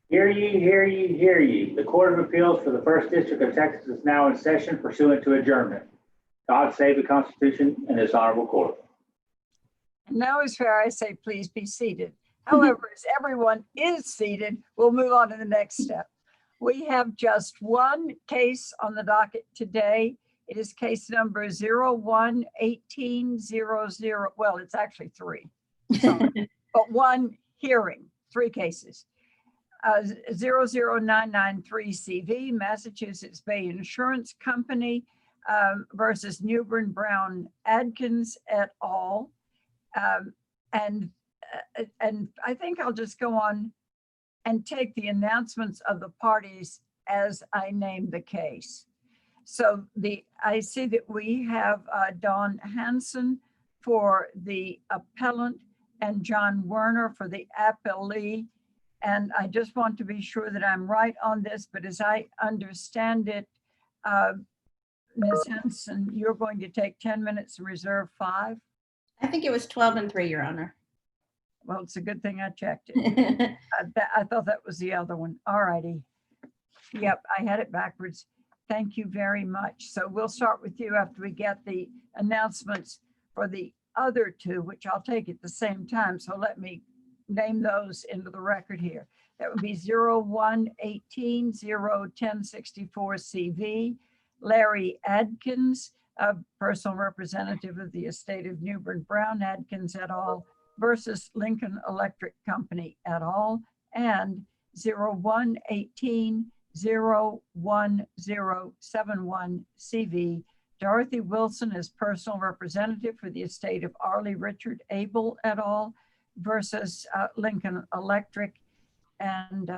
Hear ye, hear ye, hear ye. The Court of Appeals for the First District of Texas is now in session pursuant to adjournment. God save the Constitution and this honorable court. And now is where I say, please be seated. However, as everyone is seated, we'll move on to the next step. We have just one case on the docket today. It is case number 01-1800. Well, it's actually three, sorry, but one hearing, three cases. 00993CV, Massachusetts Bay Insurance Company versus Newburn Brown Adkins et al. And I think I'll just go on and take the announcements of the parties as I name the case. So I see that we have Dawn Hansen for the appellant and John Werner for the appellee. And I just want to be sure that I'm right on this, but as I understand it, Ms. Hansen, you're going to take 10 minutes and reserve 5? I think it was 12 and 3, Your Honor. Well, it's a good thing I checked it. I thought that was the other one. All righty. Yep, I had it backwards. Thank you very much. So we'll start with you after we get the announcements for the other two, which I'll take at the same time. So let me name those into the record here. That would be 01-18-01064 CV, Larry Adkins, a personal representative of the estate of Newburn Brown Adkins et al. Versus Lincoln Electric Company et al. And 01-18-01071 CV, Dorothy Wilson as personal representative for the estate of Arlie Richard Abel et al. Versus Lincoln Electric. And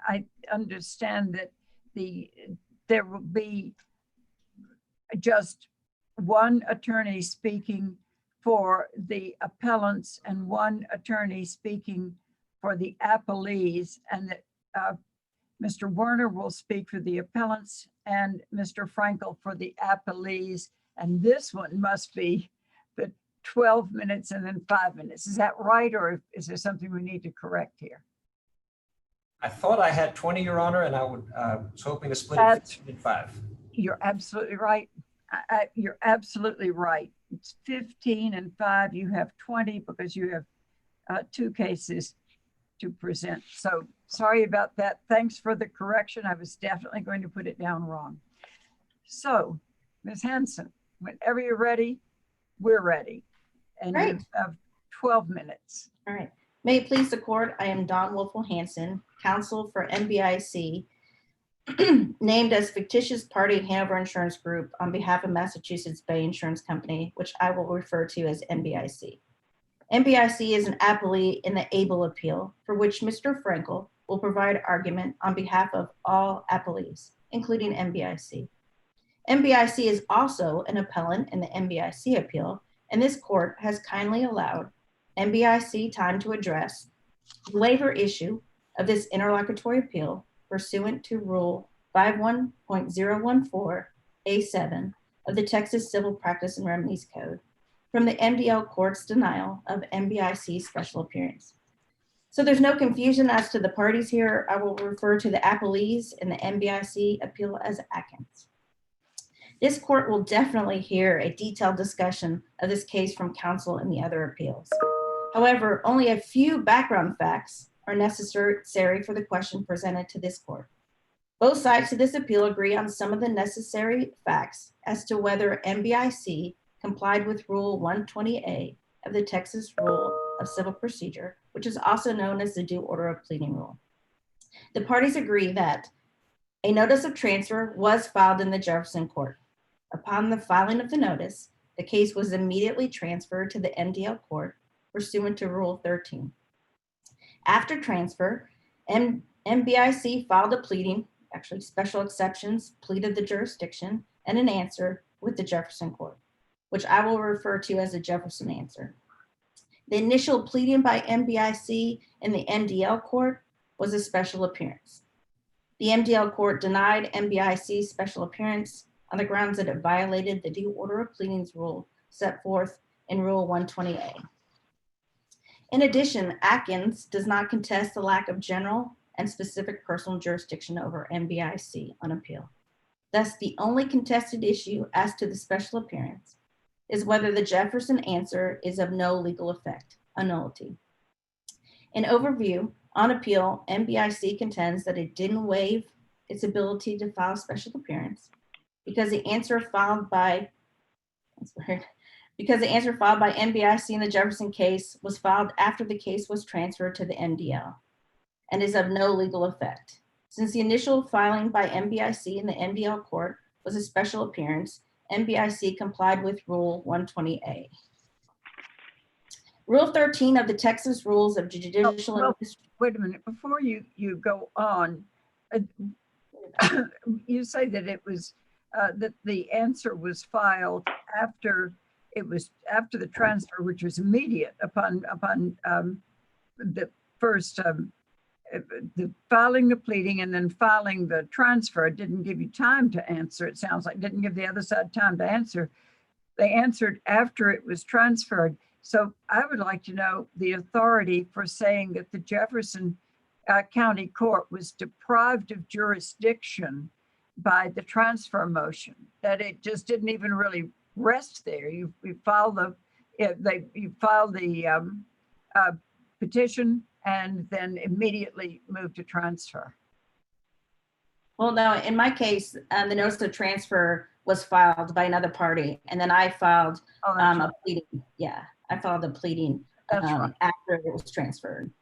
I understand that there will be just one attorney speaking for the appellants and one attorney speaking for the appellees, and that Mr. Werner will speak for the appellants and Mr. Frankel for the appellees. And this one must be the 12 minutes and then 5 minutes. Is that right? Or is there something we need to correct here? I thought I had 20, Your Honor, and I was hoping to split it 15 and 5. You're absolutely right. You're absolutely right. It's 15 and 5. You have 20 because you have 2 cases to present. So sorry about that. Thanks for the correction. I was definitely going to put it down wrong. So Ms. Hansen, whenever you're ready, we're ready. And Great. You have 12 minutes. All right. May it please the court, I am Dawn Wolfel Hansen, counsel for NBIC, named as fictitious party Hanover Insurance Group on behalf of Massachusetts Bay Insurance Company, which I will refer to as NBIC. NBIC is an appellee in the Abel appeal, for which Mr. Frankel will provide argument on behalf of all appellees, including NBIC. NBIC is also an appellant in the NBIC appeal, and this court has kindly allowed NBIC time to address the waiver issue of this interlocutory appeal pursuant to Rule 51.014A7 of the Texas Civil Practice and Remedies Code from the MDL court's denial of NBIC's special appearance. So there's no confusion as to the parties here. I will refer to the appellees in the NBIC appeal as Atkins. This court will definitely hear a detailed discussion of this case from counsel in the other appeals. However, only a few background facts are necessary for the question presented to this court. Both sides to this appeal agree on some of the necessary facts as to whether NBIC complied with Rule 120A of the Texas Rule of Civil Procedure, which is also known as the due order of pleading rule. The parties agree that a notice of transfer was filed in the Jefferson court. Upon the filing of the notice, the case was immediately transferred to the MDL court pursuant to Rule 13. After transfer, NBIC filed a pleading, actually special exceptions, pleaded the jurisdiction, and an answer with the Jefferson court, which I will refer to as the Jefferson answer. The initial pleading by NBIC in the MDL court was a special appearance. The MDL court denied NBIC's special appearance on the grounds that it violated the due order of pleadings rule set forth in Rule 120A. In addition, Atkins does not contest the lack of general and specific personal jurisdiction over MBIC on appeal. Thus, the only contested issue as to the special appearance is whether the Jefferson answer is of no legal effect, a nullity. In overview, on appeal, MBIC contends that it didn't waive its ability to file a special appearance because the answer filed by, because the answer filed by MBIC in the Jefferson case was filed after the case was transferred to the MDL and is of no legal effect. Since the initial filing by MBIC in the MDL court was a special appearance, MBIC complied with Rule 120A. Rule 13 of the Texas Rules of Judicial Wait a minute, before you go on, you say that it was, that the answer was filed after the transfer, which was immediate upon the first, the filing the pleading and then filing the transfer. It didn't give you time to answer. It sounds like didn't give the other side time to answer. They answered after it was transferred. So I would like to know the authority for saying that the Jefferson County Court was deprived of jurisdiction by the transfer motion, that it just didn't even really rest there. You filed the petition and then immediately moved to transfer. Well, no, in my case, the notice of transfer was filed by another party, and then I filed a pleading. Yeah, I filed a pleading right. after it was transferred.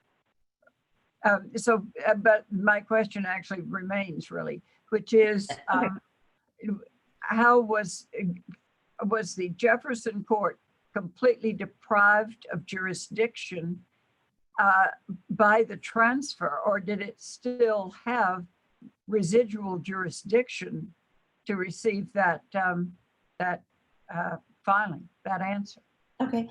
But my question actually remains really, which is, how was the Jefferson Court completely deprived of jurisdiction by the transfer, or did it still have residual jurisdiction to receive that filing, that answer? Okay.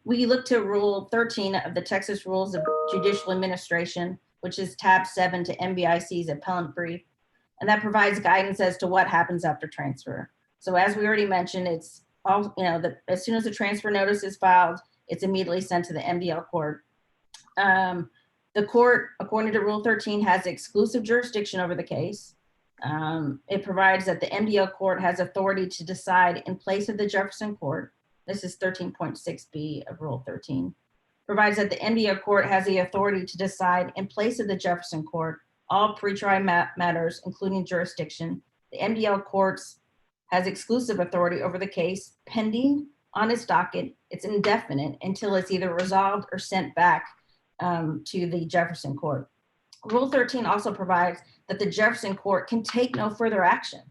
We look to Rule 13 of the Texas Rules of Judicial Administration, which is tab 7 to MBIC's appellant brief, and that provides guidance as to what happens after transfer. So as we already mentioned, it's all, as soon as the transfer notice is filed, it's immediately sent to the MDL court. The court, according to Rule 13, has exclusive jurisdiction over the case. It provides that the MDL court has authority to decide in place of the Jefferson court. This is 13.6B of Rule 13. Provides that the MDL court has the authority to decide in place of the Jefferson court all pre-trial matters, including jurisdiction. The MDL courts has exclusive authority over the case pending on its docket. It's indefinite until it's either resolved or sent back to the Jefferson court. Rule 13 also provides that the Jefferson court can take no further action.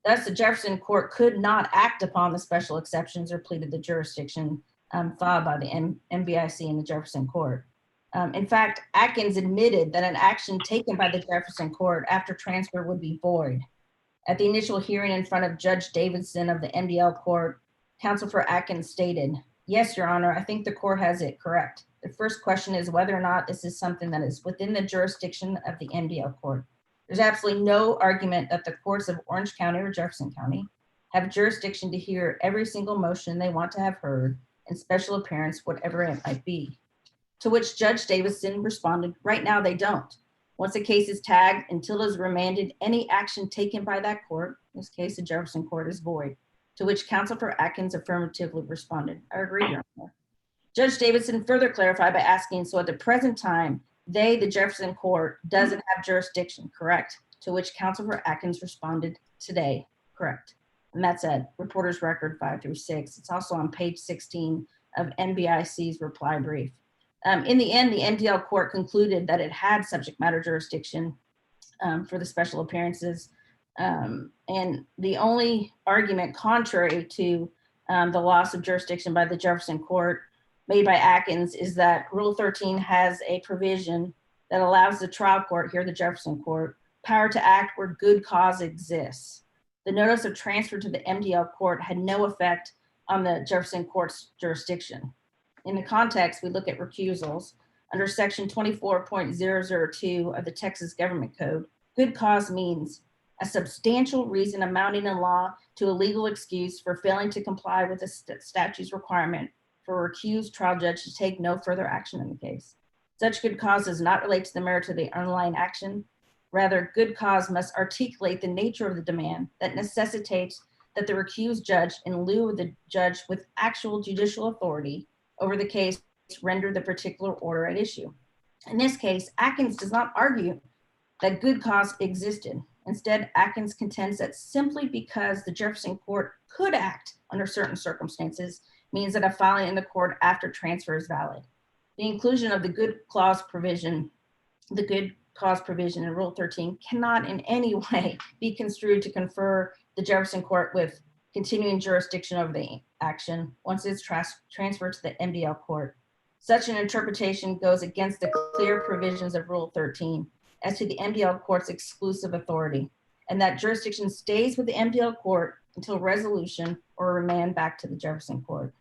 Thus, the Jefferson court could not act upon the special exceptions or pleaded the jurisdiction filed by the MBIC in the Jefferson court. In fact, Atkins admitted that an action taken by the Jefferson court after transfer would be void. At the initial hearing in front of Judge Davidson of the MDL court, counsel for Atkins stated, "Yes, Your Honor, I think the court has it correct. The first question is whether or not this is something that is within the jurisdiction of the MDL court. There's absolutely no argument that the courts of Orange County or Jefferson County have jurisdiction to hear every single motion they want to have heard in special appearance, whatever it might be." To which Judge Davidson responded, "Right now they don't. Once a case is tagged until it is remanded, any action taken by that court, in this case the Jefferson court, is void." To which counsel for Atkins affirmatively responded, "I agree, Your Honor." Judge Davidson further clarified by asking, "So at the present time, the Jefferson court, doesn't have jurisdiction, correct?" To which counsel for Atkins responded, "Today, correct." And that's at Reporter's Record 5 through 6. It's also on page 16 of MBIC's reply brief. In the end, the MDL court concluded that it had subject matter jurisdiction for the special appearances. And the only argument contrary to the loss of jurisdiction by the Jefferson court made by Atkins is that Rule 13 has a provision that allows the trial court, here the Jefferson court, power to act where good cause exists. The notice of transfer to the MDL court had no effect on the Jefferson court's jurisdiction. In the context, we look at recusals. Under section 24.002 of the Texas Government Code, good cause means a substantial reason amounting in law to a legal excuse for failing to comply with the statute's requirement for a recused trial judge to take no further action in the case. Such good cause does not relate to the merit of the underlying action. Rather, good cause must articulate the nature of the demand that necessitates that the recused judge, in lieu of the judge with actual judicial authority over the case, render the particular order at issue. In this case, Atkins does not argue that good cause existed. Instead, Atkins contends that simply because the Jefferson Court could act under certain circumstances means that a filing in the court after transfer is valid. The inclusion of the good cause provision in Rule 13 cannot in any way be construed to confer the Jefferson Court with continuing jurisdiction over the action once it's transferred to the MDL court. Such an interpretation goes against the clear provisions of Rule 13 as to the MDL court's exclusive authority, and that jurisdiction stays with the MDL court until resolution or remand back to the Jefferson Court.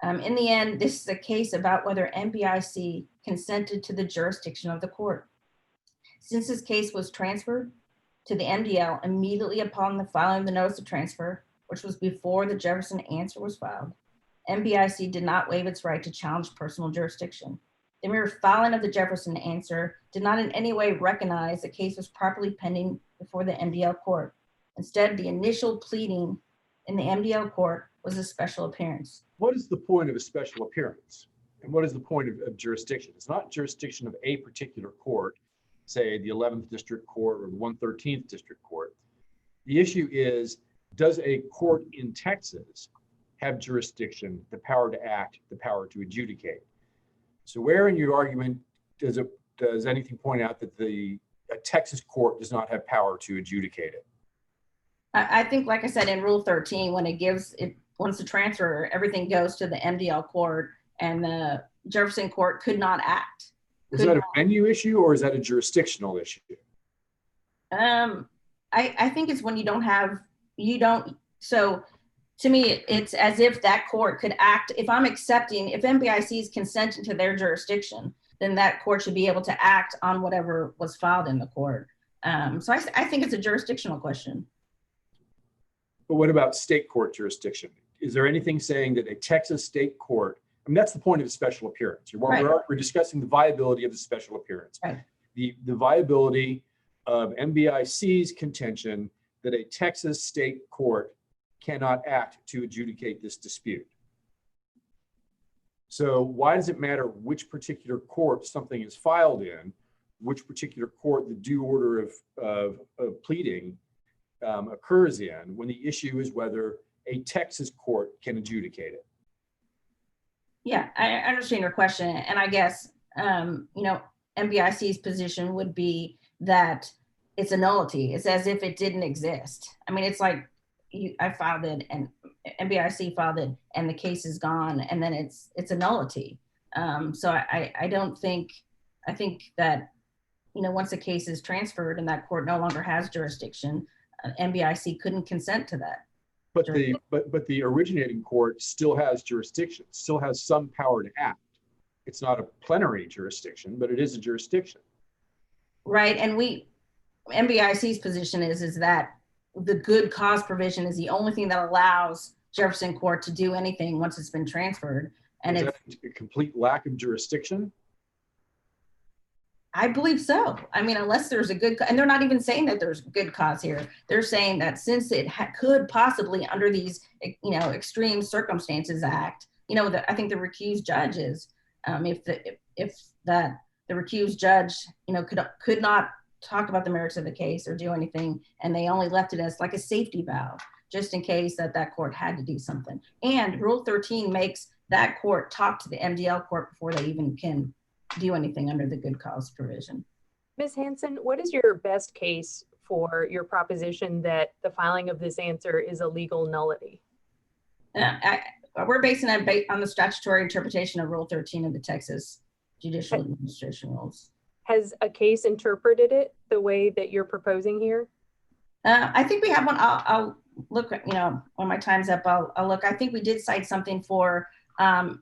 In the end, this is a case about whether MBIC consented to the jurisdiction of the court. Since this case was transferred to the MDL immediately upon the filing of the notice of transfer, which was before the Jefferson answer was filed, MBIC did not waive its right to challenge personal jurisdiction. The mere filing of the Jefferson answer did not in any way recognize the case was properly pending before the MDL court. Instead, the initial pleading in the MDL court was a special appearance. What is the point of a special appearance? And what is the point of jurisdiction? It's not jurisdiction of a particular court, say the 11th District Court or the 113th District Court. The issue is, does a court in Texas have jurisdiction, the power to act, the power to adjudicate? So where in your argument does anything point out that a Texas court does not have power to adjudicate it? I think, like I said, in Rule 13, when it wants to transfer, everything goes to the MDL court, and the Jefferson Court could not act. Is that a venue issue or is that a jurisdictional issue? I think it's when so to me, it's as if that court could act. If MBIC is consenting to their jurisdiction, then that court should be able to act on whatever was filed in the court. So I think it's a jurisdictional question. But what about state court jurisdiction? Is there anything saying that a Texas state court, I mean, that's the point of a special appearance. Right. We're discussing the viability of the special appearance. Right. The viability of MBIC's contention that a Texas state court cannot act to adjudicate this dispute. So why does it matter which particular court something is filed in, which particular court the due order of pleading occurs in, when the issue is whether a Texas court can adjudicate it? Yeah, I understand your question. And I guess, MBIC's position would be that it's a nullity. It's as if it didn't exist. I mean, it's like I filed it and MBIC filed it and the case is gone, and then it's a nullity. So I think that, once the case is transferred and that court no longer has jurisdiction, MBIC couldn't consent to that. But the originating court still has jurisdiction, still has some power to act. It's not a plenary jurisdiction, but it is a jurisdiction. Right, and MBIC's position is that the good cause provision is the only thing that allows Jefferson Court to do anything once it's been transferred. And is it's that a complete lack of jurisdiction? I believe so. I mean, unless there's and they're not even saying that there's good cause here. They're saying that since it could possibly, under these, extreme circumstances, act. I think the recused judges, if the recused judge, could not talk about the merits of the case or do anything, and they only left it as like a safety valve, just in case that court had to do something. And Rule 13 makes that court talk to the MDL court before they even can do anything under the good cause provision. Ms. Hanson, what is your best case for your proposition that the filing of this answer is a legal nullity? We're basing it on the statutory interpretation of Rule 13 of the Texas Judicial Administration Rules. Has a case interpreted it the way that you're proposing here? I think we have one. I'll look, when my time's up, I'll look. I think we did cite something for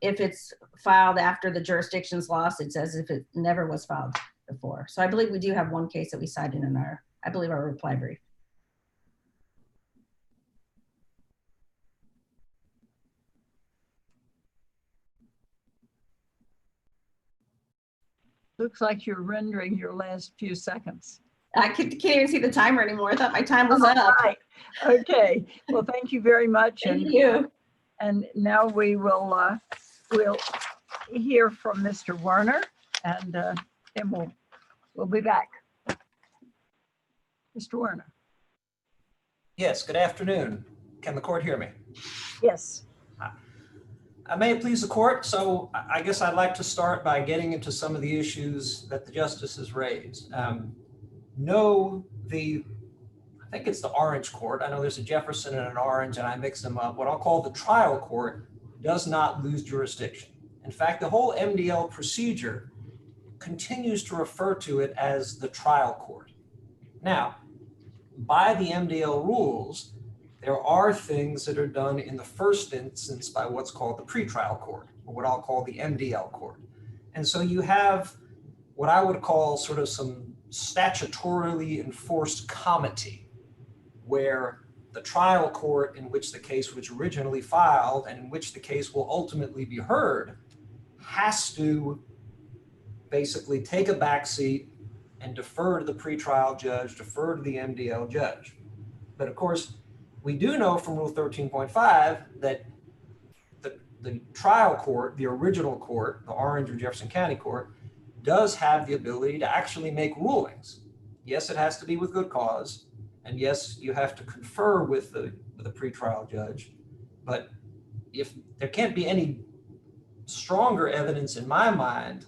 if it's filed after the jurisdiction's lost, it's as if it never was filed before. So I believe we do have one case that we cited in our reply brief. Looks like you're rendering your last few seconds. I can't even see the timer anymore. I thought my time was up. Right. Okay. Well, thank you very much. Thank you. And now we will we'll hear from Mr. Werner, and then we'll be back. Mr. Werner. Yes, good afternoon. Can the court hear me? Yes. May it please the court. So I guess I'd like to start by getting into some of the issues that the justices raised. I think it's the Orange Court. I know there's a Jefferson and an Orange, and I mix them up. What I'll call the trial court does not lose jurisdiction. In fact, the whole MDL procedure continues to refer to it as the trial court. Now, by the MDL rules, there are things that are done in the first instance by what's called the pretrial court, or what I'll call the MDL court. And so you have what I would call sort of some statutorily enforced comity, where the trial court in which the case was originally filed and in which the case will ultimately be heard has to basically take a backseat and defer to the pretrial judge, defer to the MDL judge. But of course, we do know from Rule 13.5 that the trial court, the original court, the Orange or Jefferson County Court, does have the ability to actually make rulings. Yes, it has to be with good cause. And yes, you have to confer with the pretrial judge. But if there can't be any stronger evidence in my mind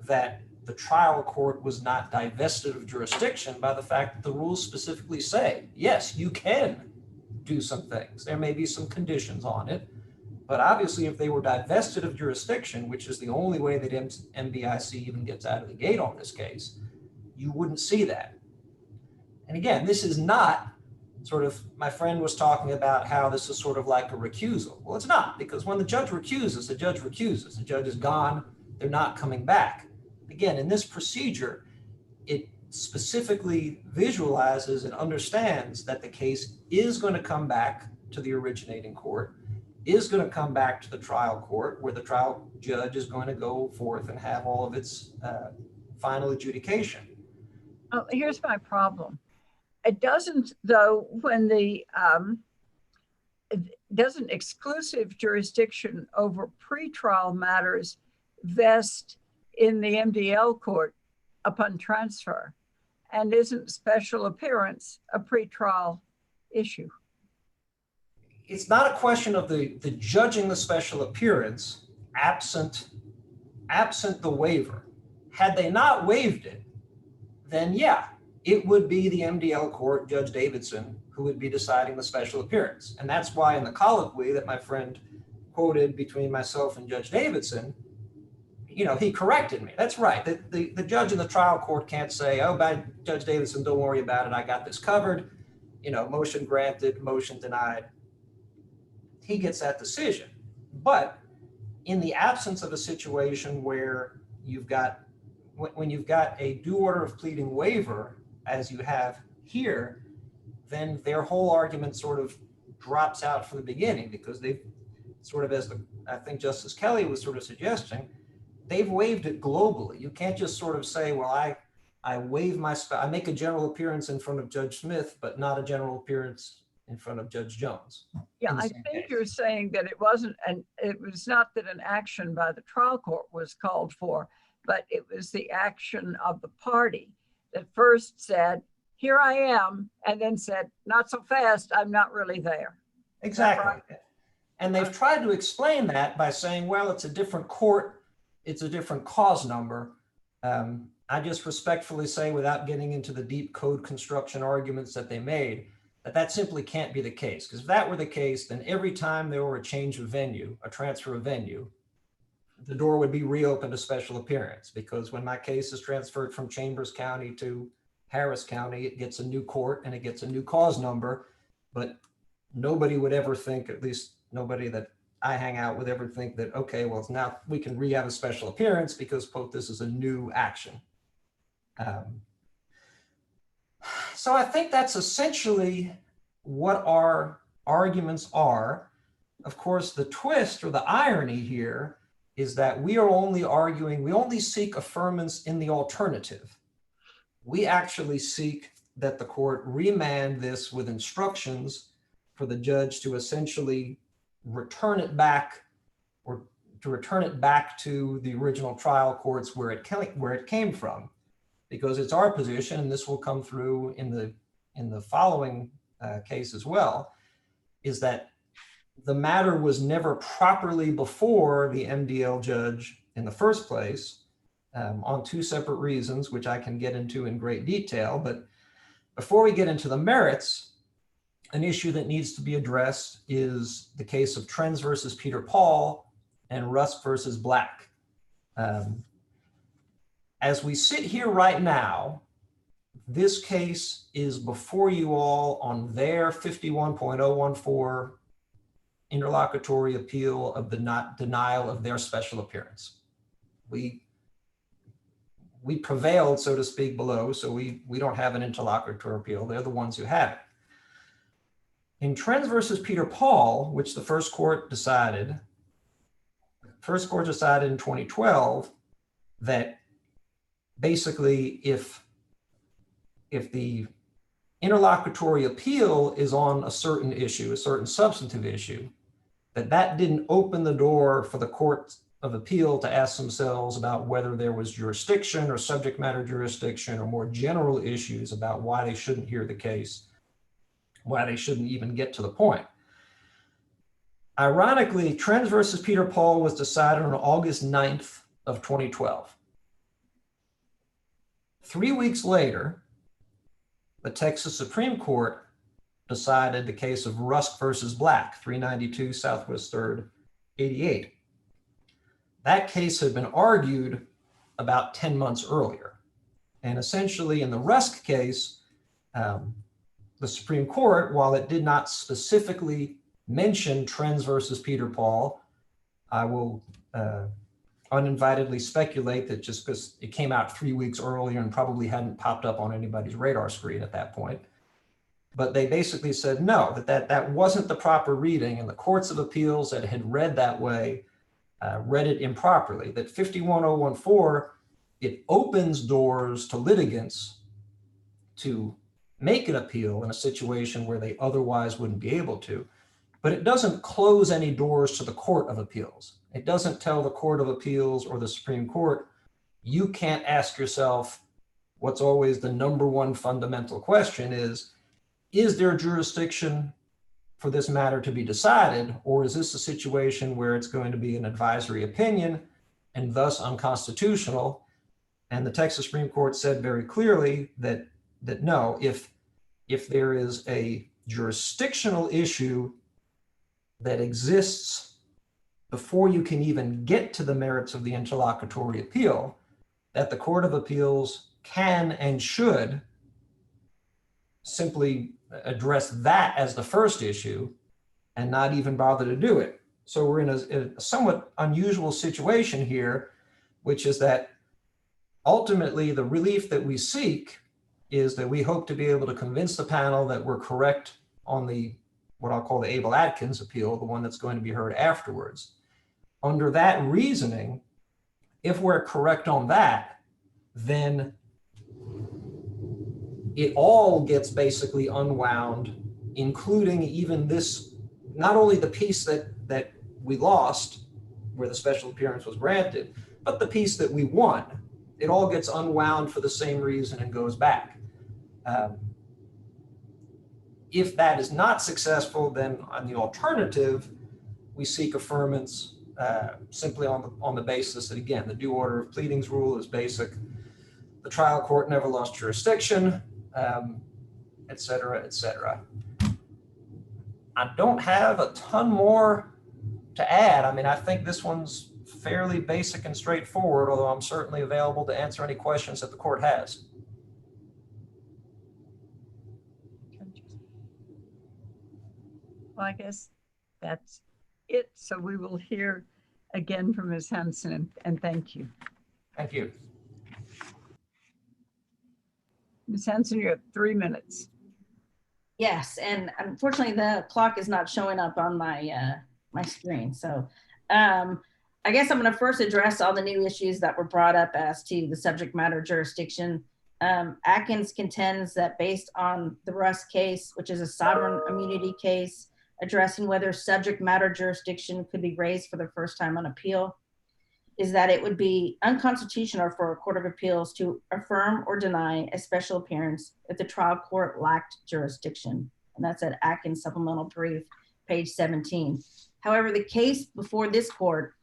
that the trial court was not divested of jurisdiction by the fact that the rules specifically say, yes, you can do some things. There may be some conditions on it, but obviously if they were divested of jurisdiction, which is the only way that MBIC even gets out of the gate on this case, you wouldn't see that. And again, this is not sort of, my friend was talking about how this is sort of like a recusal. Well, it's not, because when the judge recuses, the judge recuses. The judge is gone, they're not coming back. Again, in this procedure, it specifically visualizes and understands that the case is going to come back to the originating court, is going to come back to the trial court, where the trial judge is going to go forth and have all of its final adjudication. Oh, here's my problem. It doesn't, though, when doesn't exclusive jurisdiction over pretrial matters vest in the MDL court upon transfer? And isn't special appearance a pretrial issue? It's not a question of the judging the special appearance absent the waiver. Had they not waived it, then yeah, it would be the MDL court, Judge Davidson, who would be deciding the special appearance. And that's why in the colloquy that my friend quoted between myself and Judge Davidson, you know, he corrected me. That's right. The judge in the trial court can't say, oh, by Judge Davidson, don't worry about it. I got this covered. You know, motion granted, motion denied. He gets that decision. But in the absence of a situation where you've got, when you've got a due order of pleading waiver, as you have here, then their whole argument sort of drops out from the beginning, because they've sort of, as I think Justice Kelly was sort of suggesting, they've waived it globally. You can't just sort of say, well, I waive I make a general appearance in front of Judge Smith, but not a general appearance in front of Judge Jones. Yeah, I think you're saying that it wasn't, and it was not that an action by the trial court was called for, but it was the action of the party that first said, here I am, and then said, not so fast, I'm not really there. Exactly. Right? And they've tried to explain that by saying, well, it's a different court, it's a different cause number. I just respectfully say, without getting into the deep code construction arguments that they made, that simply can't be the case. Because if that were the case, then every time there were a change of venue, a transfer of venue, the door would be reopened to special appearance. Because when my case is transferred from Chambers County to Harris County, it gets a new court and it gets a new cause number. But nobody would ever think, at least nobody that I hang out with, ever think that, okay, well, now we can re-have a special appearance because, quote, this is a new action. So I think that's essentially what our arguments are. Of course, the twist or the irony here is that we only seek affirmance in the alternative. We actually seek that the court remand this with instructions for the judge to essentially return it back, or to return it back to the original trial courts where it came from. Because it's our position, and this will come through in the following case as well, is that the matter was never properly before the MDL judge in the first place, on two separate reasons, which I can get into in great detail. But before we get into the merits, an issue that needs to be addressed is the case of Trends versus Peter Paul and Rusk versus Black. As we sit here right now, this case is before you all on their 51.014 interlocutory appeal of the denial of their special appearance. We prevailed, so to speak, below, so we don't have an interlocutory appeal. They're the ones who have it. In Trends versus Peter Paul, which the first court decided in 2012 that basically if the interlocutory appeal is on a certain issue, a certain substantive issue, that didn't open the door for the court of appeal to ask themselves about whether there was jurisdiction or subject matter jurisdiction or more general issues about why they shouldn't hear the case, why they shouldn't even get to the point. Ironically, Trends versus Peter Paul was decided on August 9th of 2012. 3 weeks later, the Texas Supreme Court decided the case of Rusk versus Black, 392 Southwest 3rd, 88. That case had been argued about 10 months earlier. And essentially in the Rusk case, the Supreme Court, while it did not specifically mention Trends versus Peter Paul, I will uninvitedly speculate that just because it came out 3 weeks earlier and probably hadn't popped up on anybody's radar screen at that point. But they basically said no, that wasn't the proper reading, and the courts of appeals that had read that way read it improperly, that 51014, it opens doors to litigants to make an appeal in a situation where they otherwise wouldn't be able to, but it doesn't close any doors to the Court of Appeals. It doesn't tell the Court of Appeals or the Supreme Court, you can't ask yourself what's always the number one fundamental question is there jurisdiction for this matter to be decided, or is this a situation where it's going to be an advisory opinion and thus unconstitutional? And the Texas Supreme Court said very clearly that no, if there is a jurisdictional issue that exists before you can even get to the merits of the interlocutory appeal, that the Court of Appeals can and should simply address that as the first issue and not even bother to do it. So we're in a somewhat unusual situation here, which is that ultimately the relief that we seek is that we hope to be able to convince the panel that we're correct on the, what I'll call the Abel Atkins appeal, the one that's going to be heard afterwards. Under that reasoning, if we're correct on that, then it all gets basically unwound, including even this, not only the piece that we lost, where the special appearance was granted, but the piece that we won. It all gets unwound for the same reason and goes back. If that is not successful, then on the alternative, we seek affirmance simply on the basis that, again, the due order of pleadings rule is basic. The trial court never lost jurisdiction, et cetera, et cetera. I don't have a ton more to add. I mean, I think this one's fairly basic and straightforward, although I'm certainly available to answer any questions that the court has. Well, I guess that's it. So we will hear again from Ms. Hanson, and thank you. Thank you. Ms. Hanson, you have 3 minutes. Yes, and unfortunately the clock is not showing up on my my screen. So I guess I'm going to first address all the new issues that were brought up as to the subject matter jurisdiction. Atkins contends that based on the Russ case, which is a sovereign immunity case, addressing whether subject matter jurisdiction could be raised for the first time on appeal, is that it would be unconstitutional for a court of appeals to affirm or deny a special appearance if the trial court lacked jurisdiction. And that's at Atkins supplemental brief, page 17. However, the case before this court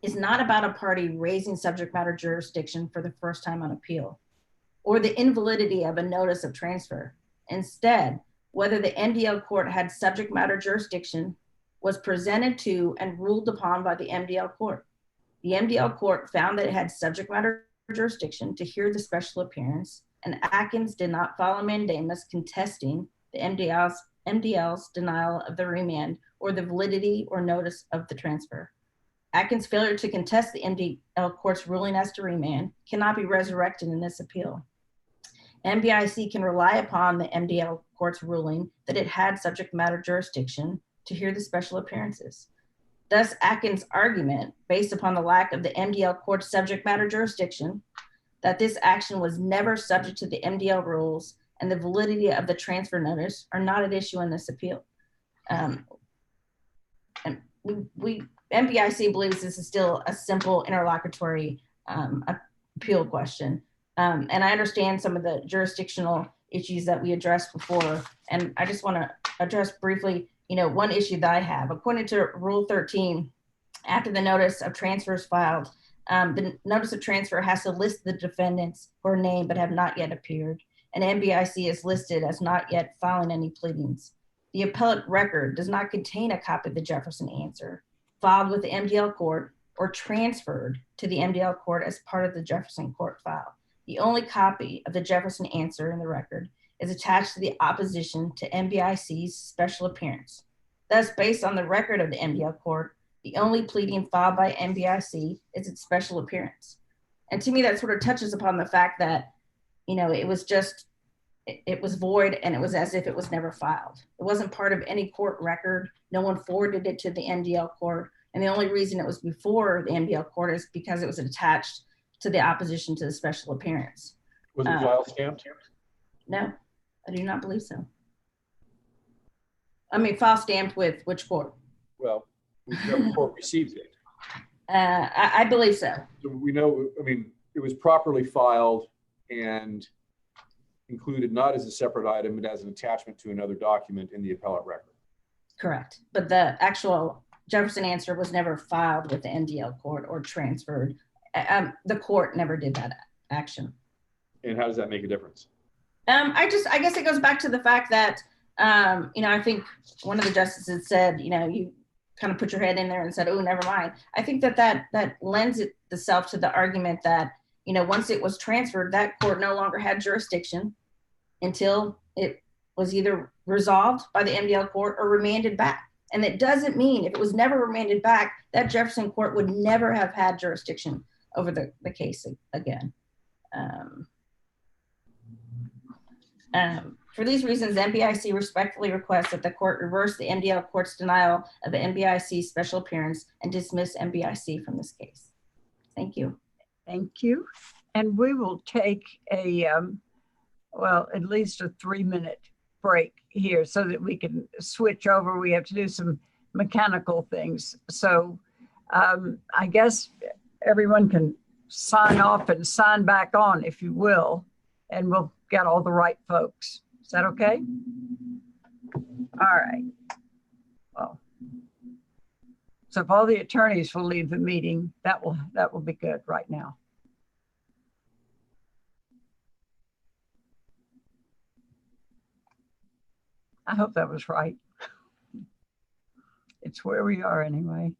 is not about a party raising subject matter jurisdiction for the first time on appeal, or the invalidity of a notice of transfer. Instead, whether the MDL court had subject matter jurisdiction was presented to and ruled upon by the MDL court. The MDL court found that it had subject matter jurisdiction to hear the special appearance, and Atkins did not file a mandamus contesting the MDL's denial of the remand or the validity or notice of the transfer. Atkins' failure to contest the MDL court's ruling as to remand cannot be resurrected in this appeal. MBIC can rely upon the MDL court's ruling that it had subject matter jurisdiction to hear the special appearances. Thus, Atkins' argument, based upon the lack of the MDL court's subject matter jurisdiction, that this action was never subject to the MDL rules and the validity of the transfer notice are not at issue in this appeal. And MBIC believes this is still a simple interlocutory appeal question. And I understand some of the jurisdictional issues that we addressed before. And I just want to address briefly, one issue that I have. According to Rule 13, after the notice of transfer is filed, the notice of transfer has to list the defendants who are named but have not yet appeared. And MBIC is listed as not yet filing any pleadings. The appellate record does not contain a copy of the Jefferson answer filed with the MDL court or transferred to the MDL court as part of the Jefferson court file. The only copy of the Jefferson answer in the record is attached to the opposition to MBIC's special appearance. Thus, based on the record of the MDL court, the only pleading filed by MBIC is its special appearance. And to me, that sort of touches upon the fact that, it was void and it was as if it was never filed. It wasn't part of any court record. No one forwarded it to the MDL court. And the only reason it was before the MDL court is because it was attached to the opposition to the special appearance. Was it file stamped? No, I do not believe so. I mean, file stamped with which court? Well, whichever court received it. I believe so. So we know, it was properly filed and included not as a separate item, but as an attachment to another document in the appellate record. Correct. But the actual Jefferson answer was never filed with the MDL court or transferred. The court never did that action. And how does that make a difference? I guess it goes back to the fact that, I think one of the justices said, you kind of put your head in there and said, oh, never mind. I think that lends itself to the argument that, once it was transferred, that court no longer had jurisdiction until it was either resolved by the MDL court or remanded back. And it doesn't mean if it was never remanded back, that Jefferson court would never have had jurisdiction over the case again. For these reasons, MBIC respectfully requests that the court reverse the MDL court's denial of the MBIC special appearance and dismiss MBIC from this case. Thank you. Thank you. And we will take at least a 3-minute break here so that we can switch over. We have to do some mechanical things. So I guess everyone can sign off and sign back on, if you will, and we'll get all the right folks. Is that okay? All right. Well, so if all the attorneys will leave the meeting, that will be good right now. I hope that was right. It's where we are anyway.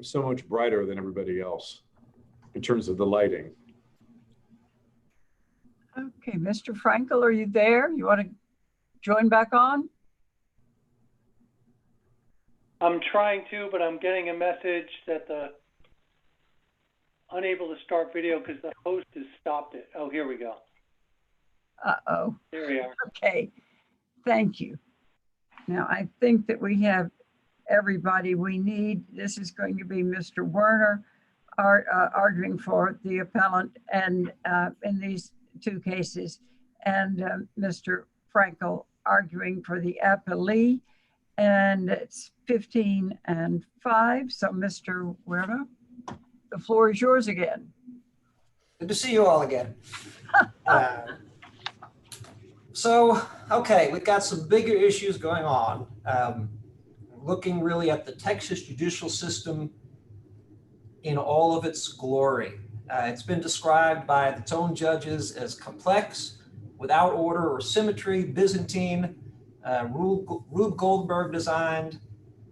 I'm so much brighter than everybody else in terms of the lighting. Okay, Mr. Frankel, are you there? You want to join back on? I'm trying to, but I'm getting a message that unable to start video because the host has stopped it. Oh, here we go. Uh-oh. There we are. Okay, thank you. Now, I think that we have everybody we need. This is going to be Mr. Werner arguing for the appellant and in these two cases, and Mr. Frankel arguing for the appellee. And it's 15-5. So Mr. Werner, the floor is yours again. Good to see you all again. Okay, we've got some bigger issues going on. Looking really at the Texas judicial system in all of its glory. It's been described by its own judges as complex, without order or symmetry, Byzantine, Rube Goldberg designed,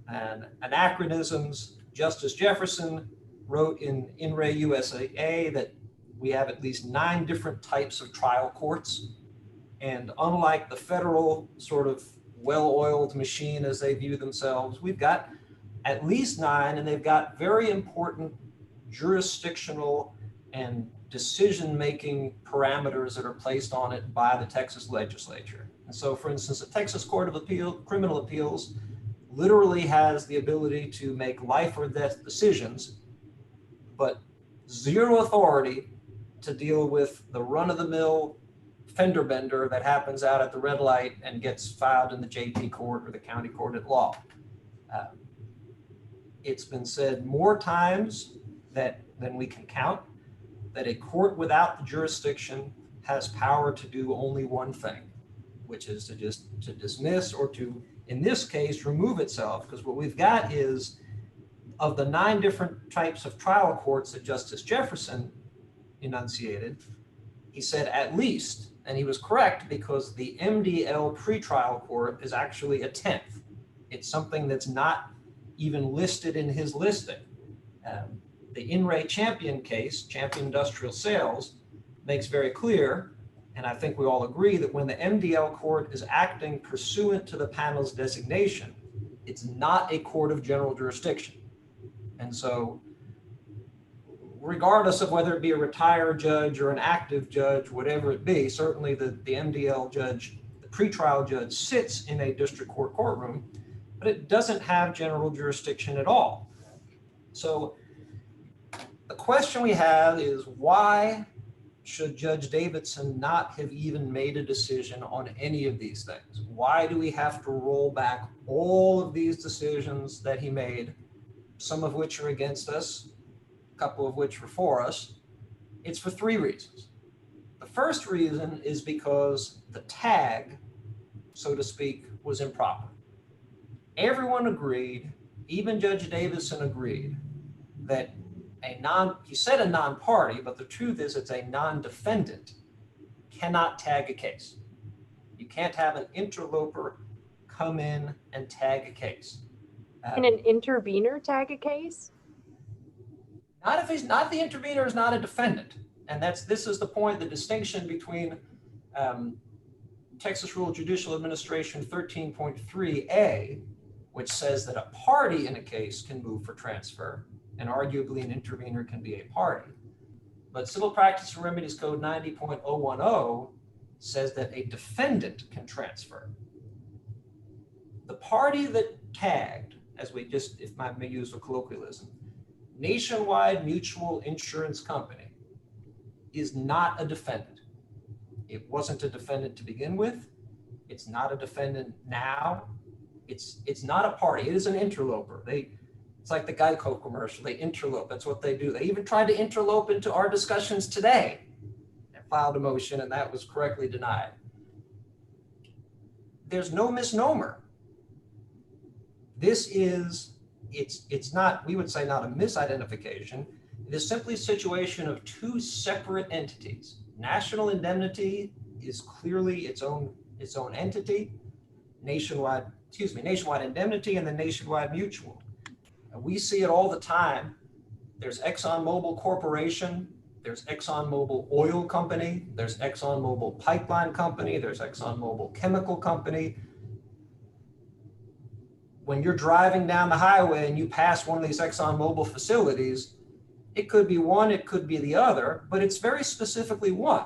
and anachronisms. Justice Jefferson wrote in Re USA that we have at least 9 different types of trial courts. And unlike the federal sort of well-oiled machine as they view themselves, we've got at least 9, and they've got very important jurisdictional and decision-making parameters that are placed on it by the Texas legislature. And so, for instance, the Texas Court of Criminal Appeals literally has the ability to make life or death decisions, but zero authority to deal with the run-of-the-mill fender bender that happens out at the red light and gets filed in the JP court or the county court at law. It's been said more times than we can count that a court without the jurisdiction has power to do only one thing, which is to dismiss or to, in this case, remove itself. Because what we've got is, of the 9 different types of trial courts that Justice Jefferson enunciated, he said at least, and he was correct, because the MDL pretrial court is actually a 10th. It's something that's not even listed in his listing. The In Re Champion case, Champion Industrial Sales, makes very clear, and I think we all agree, that when the MDL court is acting pursuant to the panel's designation, it's not a court of general jurisdiction. And so, regardless of whether it be a retired judge or an active judge, whatever it be, certainly the MDL judge, the pretrial judge, sits in a district court courtroom, but it doesn't have general jurisdiction at all. So the question we have is, why should Judge Davidson not have even made a decision on any of these things? Why do we have to roll back all of these decisions that he made, some of which are against us, a couple of which were for us? It's for 3 reasons. The first reason is because the tag, so to speak, was improper. Everyone agreed, even Judge Davidson agreed, that he said a non-party, but the truth is it's a non-defendant cannot tag a case. You can't have an interloper come in and tag a case. Can an intervener tag a case? Not if the intervener is not a defendant. And this is the point, the distinction between Texas Rule Judicial Administration 13.3a, which says that a party in a case can move for transfer, and arguably an intervener can be a party. But Civil Practice and Remedies Code 90.010 says that a defendant can transfer. The party that tagged, as we just, if I may use a colloquialism, Nationwide Mutual Insurance Company, is not a defendant. It wasn't a defendant to begin with. It's not a defendant now. It's not a party. It is an interloper. It's like the Geico commercial. They interlope. That's what they do. They even tried to interlope into our discussions today and filed a motion, and that was correctly denied. There's no misnomer. This is, it's not, we would say, not a misidentification. It is simply a situation of 2 separate entities. National Indemnity is clearly its own entity. Nationwide Indemnity and the Nationwide Mutual. We see it all the time. There's ExxonMobil Corporation, there's ExxonMobil Oil Company, there's ExxonMobil Pipeline Company, there's ExxonMobil Chemical Company. When you're driving down the highway and you pass one of these ExxonMobil facilities, it could be one, it could be the other, but it's very specifically one.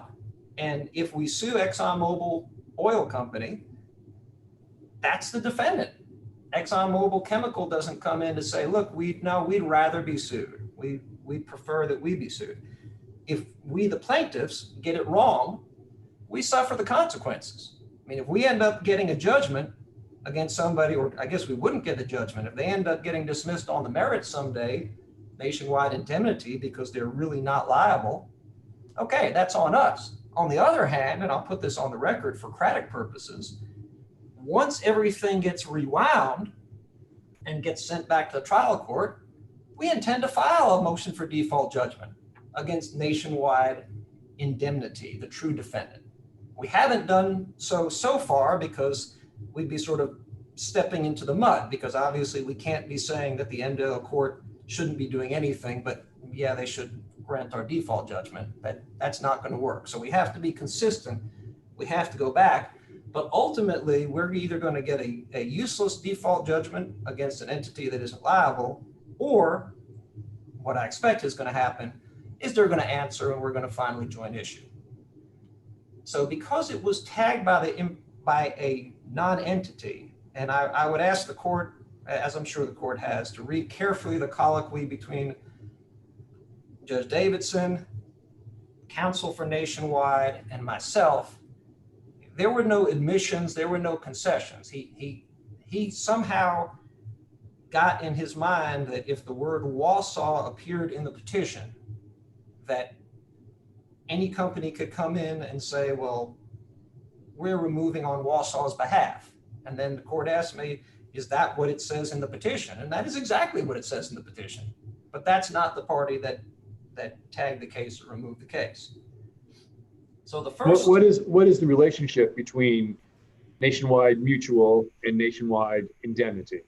And if we sue ExxonMobil Oil Company, that's the defendant. ExxonMobil Chemical doesn't come in to say, look, we'd rather be sued. We prefer that we be sued. If we, the plaintiffs, get it wrong, we suffer the consequences. I mean, if we end up getting a judgment against somebody, or I guess we wouldn't get a judgment, if they end up getting dismissed on the merits someday, nationwide indemnity, because they're really not liable, okay, that's on us. On the other hand, and I'll put this on the record for Craddock purposes, once everything gets rewound and gets sent back to the trial court, we intend to file a motion for default judgment against nationwide indemnity, the true defendant. We haven't done so far because we'd be sort of stepping into the mud, because obviously we can't be saying that the MDL court shouldn't be doing anything, but yeah, they should grant our default judgment. That's not going to work. So we have to be consistent. We have to go back. But ultimately, we're either going to get a useless default judgment against an entity that isn't liable, or what I expect is going to happen is they're going to answer and we're going to finally join issue. So because it was tagged by a non-entity, and I would ask the court, as I'm sure the court has, to read carefully the colloquy between Judge Davidson, counsel for Nationwide, and myself. There were no admissions, there were no concessions. He somehow got in his mind that if the word Wausau appeared in the petition, that any company could come in and say, well, we're removing on Wausau's behalf. And then the court asked me, is that what it says in the petition? And that is exactly what it says in the petition. But that's not the party that tagged the case or removed the case. So the first— What is the relationship between Nationwide Mutual and Nationwide Indemnity?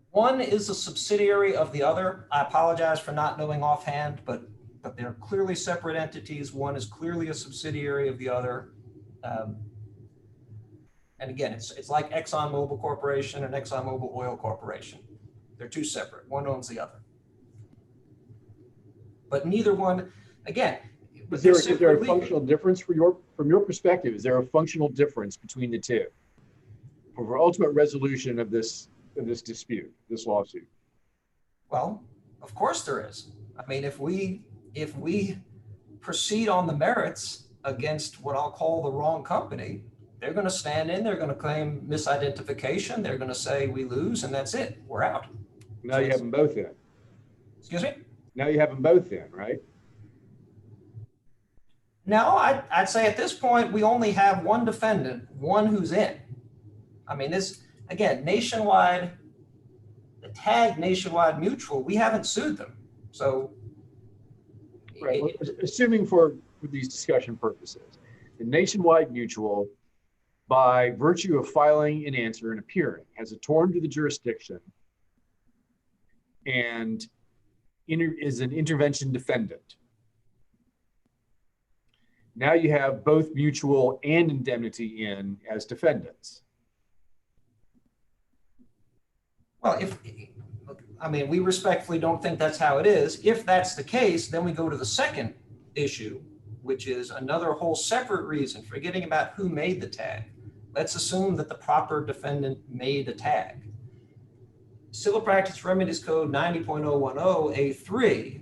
One is a subsidiary of the other. I apologize for not knowing offhand, but they're clearly separate entities. One is clearly a subsidiary of the other. And again, it's like ExxonMobil Corporation and ExxonMobil Oil Corporation. They're two separate. One owns the other. But neither one, again— Is there a functional difference from your perspective? Is there a functional difference between the two for ultimate resolution of this dispute, this lawsuit? Well, of course there is. I mean, if we proceed on the merits against what I'll call the wrong company, they're going to stand in, they're going to claim misidentification, they're going to say we lose, and that's it, we're out. Now you have them both in. Excuse me? Now you have them both in, right? No, I'd say at this point, we only have one defendant, one who's in. I mean, this, again, Nationwide, the tag Nationwide Mutual, we haven't sued them. So. Right. Well, assuming for these discussion purposes, the Nationwide Mutual, by virtue of filing an answer and appearing, has a torn to the jurisdiction and is an intervention defendant. Now you have both Mutual and Indemnity in as defendants. Well, we respectfully don't think that's how it is. If that's the case, then we go to the second issue, which is another whole separate reason, forgetting about who made the tag. Let's assume that the proper defendant made a tag. Civil Practice Remedies Code 90.010A3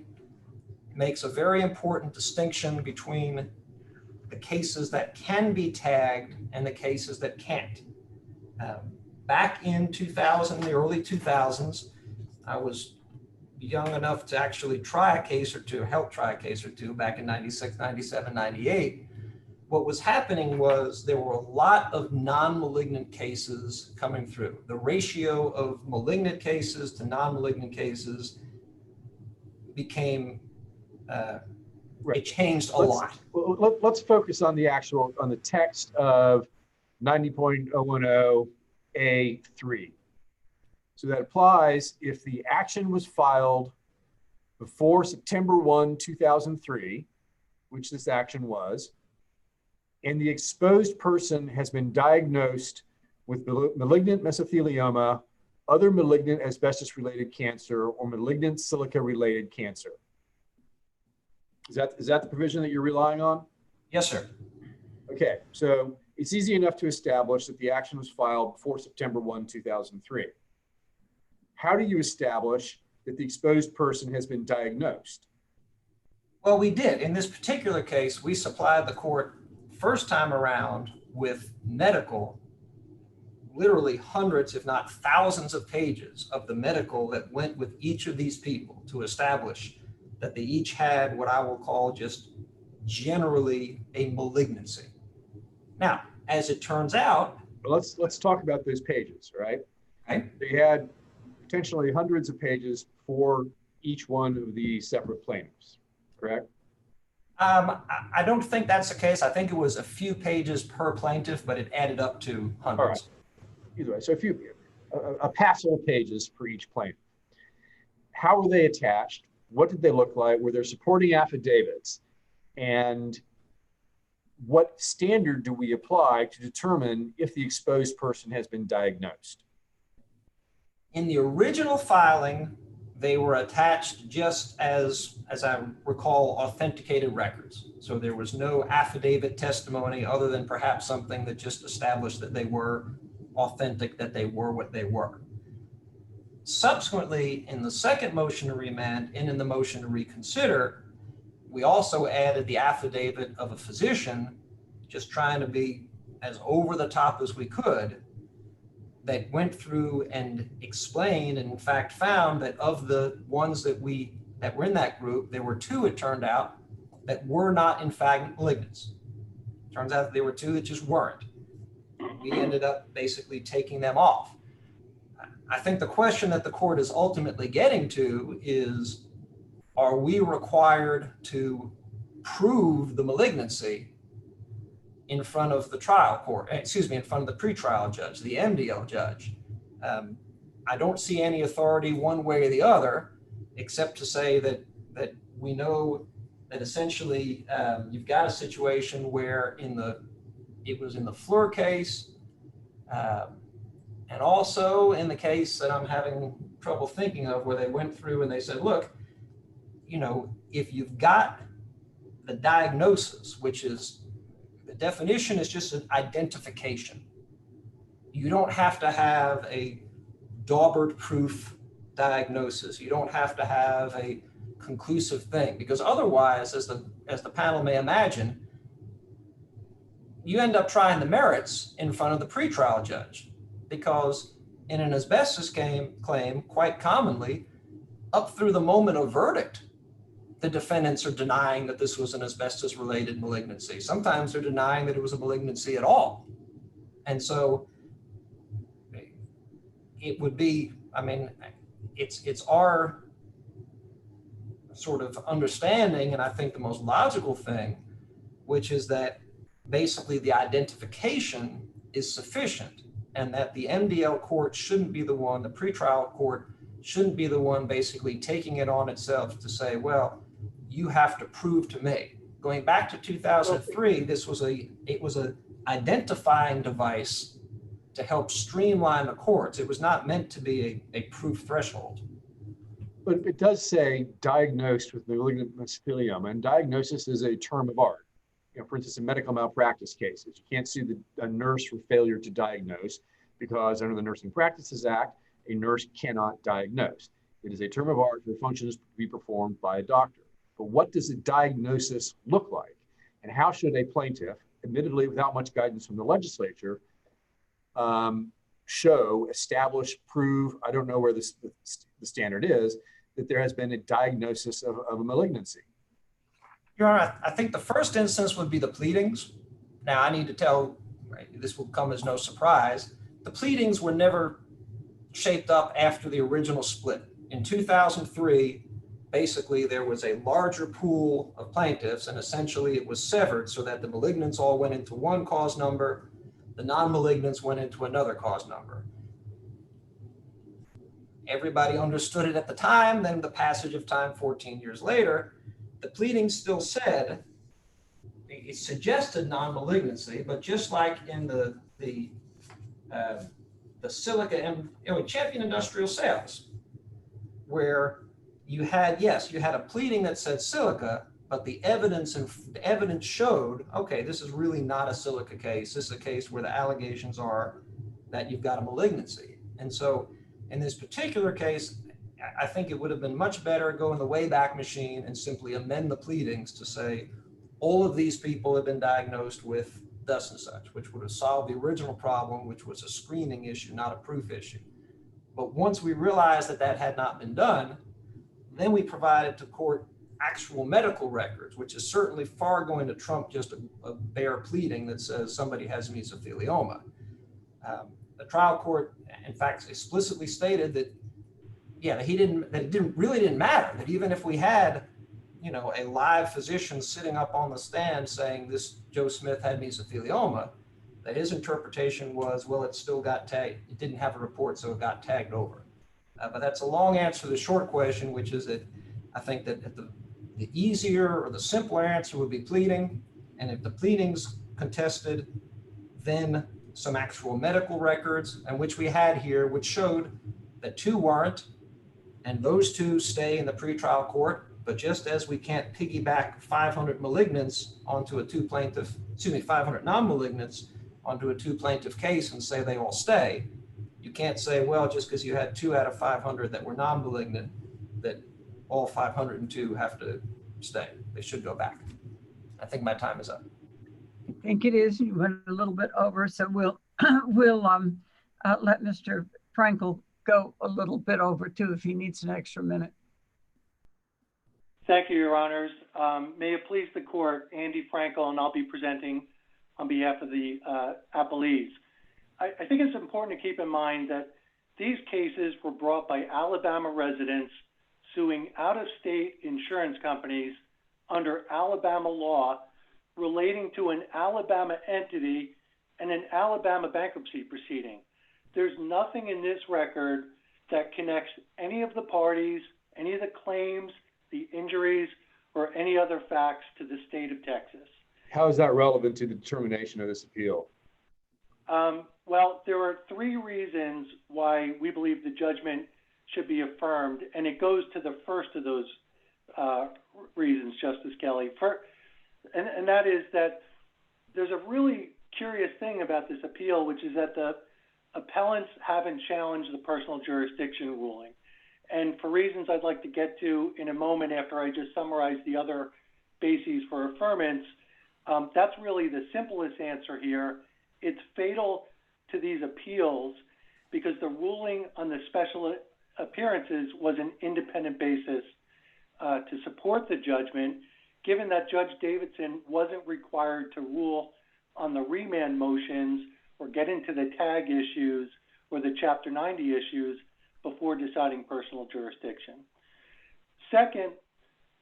makes a very important distinction between the cases that can be tagged and the cases that can't. Back in 2000, the early 2000s, I was young enough to actually try a case or two, help try a case or two back in 96, 97, 98. What was happening was there were a lot of non-malignant cases coming through. The ratio of malignant cases to non-malignant cases became, it changed a lot. Let's focus on the text of 90.010A3. So that applies if the action was filed before September 1, 2003, which this action was, and the exposed person has been diagnosed with malignant mesothelioma, other malignant asbestos-related cancer, or malignant silica-related cancer. Is that the provision that you're relying on? Yes, sir. Okay, so it's easy enough to establish that the action was filed before September 1, 2003. How do you establish that the exposed person has been diagnosed? Well, we did. In this particular case, we supplied the court first time around with medical, literally hundreds, if not thousands of pages of the medical that went with each of these people to establish that they each had what I will call just generally a malignancy. Now, as it turns out, let's talk about those pages, right? Okay. They had potentially hundreds of pages for each one of the separate plaintiffs, correct? I don't think that's the case. I think it was a few pages per plaintiff, but it added up to hundreds. All right. Either way, so a passel of pages for each plaintiff. How were they attached? What did they look like? Were there supporting affidavits? And what standard do we apply to determine if the exposed person has been diagnosed? In the original filing, they were attached just as I recall, authenticated records. So there was no affidavit testimony other than perhaps something that just established that they were authentic, that they were what they were. Subsequently, in the second motion to remand and in the motion to reconsider, we also added the affidavit of a physician, just trying to be as over the top as we could, that went through and explained and in fact found that of the ones that were in that group, there were two, it turned out, that were not in fact malignants. Turns out that there were two that just weren't. We ended up basically taking them off. I think the question that the court is ultimately getting to is, are we required to prove the malignancy in front of the trial court, in front of the pretrial judge, the MDL judge? I don't see any authority one way or the other, except to say that we know that essentially you've got a situation where it was in the Fleur case, and also in the case that I'm having trouble thinking of, where they went through and they said, look, if you've got the diagnosis, which is, the definition is just an identification. You don't have to have a Daubert proof diagnosis. You don't have to have a conclusive thing, because otherwise, as the panel may imagine, you end up trying the merits in front of the pretrial judge, because in an asbestos claim, quite commonly, up through the moment of verdict, the defendants are denying that this was an asbestos-related malignancy. Sometimes they're denying that it was a malignancy at all. And so it would be, it's our sort of understanding, and I think the most logical thing, which is that basically the identification is sufficient, and that the MDL court shouldn't be the one, the pretrial court shouldn't be the one basically taking it on itself to say, well, you have to prove to me. Going back to 2003, it was a identifying device to help streamline the courts. It was not meant to be a proof threshold. But it does say diagnosed with malignant mesothelioma, and diagnosis is a term of art. For instance, in medical malpractice cases, you can't sue a nurse for failure to diagnose, because under the Nursing Practices Act, a nurse cannot diagnose. It is a term of art for functions to be performed by a doctor. But what does a diagnosis look like? And how should a plaintiff, admittedly without much guidance from the legislature, establish, prove, I don't know where the standard is, that there has been a diagnosis of a malignancy? Your Honor, I think the first instance would be the pleadings. Now, I need to tell, this will come as no surprise, the pleadings were never shaped up after the original split. In 2003, basically there was a larger pool of plaintiffs, and essentially it was severed so that the malignants all went into one cause number, the non-malignants went into another cause number. Everybody understood it at the time. Then the passage of time 14 years later, the pleading still said, it suggested non-malignancy, but just like in the silica and champion industrial sales, where you had a pleading that said silica, but the evidence showed, okay, this is really not a silica case. This is a case where the allegations are that you've got a malignancy. And so in this particular case, I think it would have been much better go in the Wayback Machine and simply amend the pleadings to say, all of these people have been diagnosed with thus and such, which would have solved the original problem, which was a screening issue, not a proof issue. But once we realized that that had not been done, then we provided to court actual medical records, which is certainly far going to trump just a bare pleading that says somebody has mesothelioma. The trial court, in fact, explicitly stated that, it really didn't matter, that even if we had, a live physician sitting up on the stand saying this Joe Smith had mesothelioma, that his interpretation was, well, it still got tagged. It didn't have a report, so it got tagged over. But that's a long answer to the short question, which is that I think that the easier or the simpler answer would be pleading. And if the pleading's contested, then some actual medical records, and which we had here, which showed that 2 weren't, and those 2 stay in the pretrial court. But just as we can't piggyback 500 malignants onto a 500 non-malignants onto a 2 plaintiff case and say they all stay, you can't say, well, just because you had 2 out of 500 that were non-malignant, that all 502 have to stay. They should go back. I think my time is up. I think it is. You went a little bit over, so we'll let Mr. Frankel go a little bit over too if he needs an extra minute. Thank you, Your Honors. May it please the court, Andy Frankel, and I'll be presenting on behalf of the appellees. I think it's important to keep in mind that these cases were brought by Alabama residents suing out-of-state insurance companies under Alabama law relating to an Alabama entity and an Alabama bankruptcy proceeding. There's nothing in this record that connects any of the parties, any of the claims, the injuries, or any other facts to the state of Texas. How is that relevant to the determination of this appeal? Well, there are 3 reasons why we believe the judgment should be affirmed, and it goes to the first of those reasons, Justice Kelly. And that is that there's a really curious thing about this appeal, which is that the appellants haven't challenged the personal jurisdiction ruling. And for reasons I'd like to get to in a moment after I just summarize the other bases for affirmance, that's really the simplest answer here. It's fatal to these appeals because the ruling on the special appearances was an independent basis to support the judgment, given that Judge Davidson wasn't required to rule on the remand motions or get into the tag issues or the Chapter 90 issues before deciding personal jurisdiction. Second,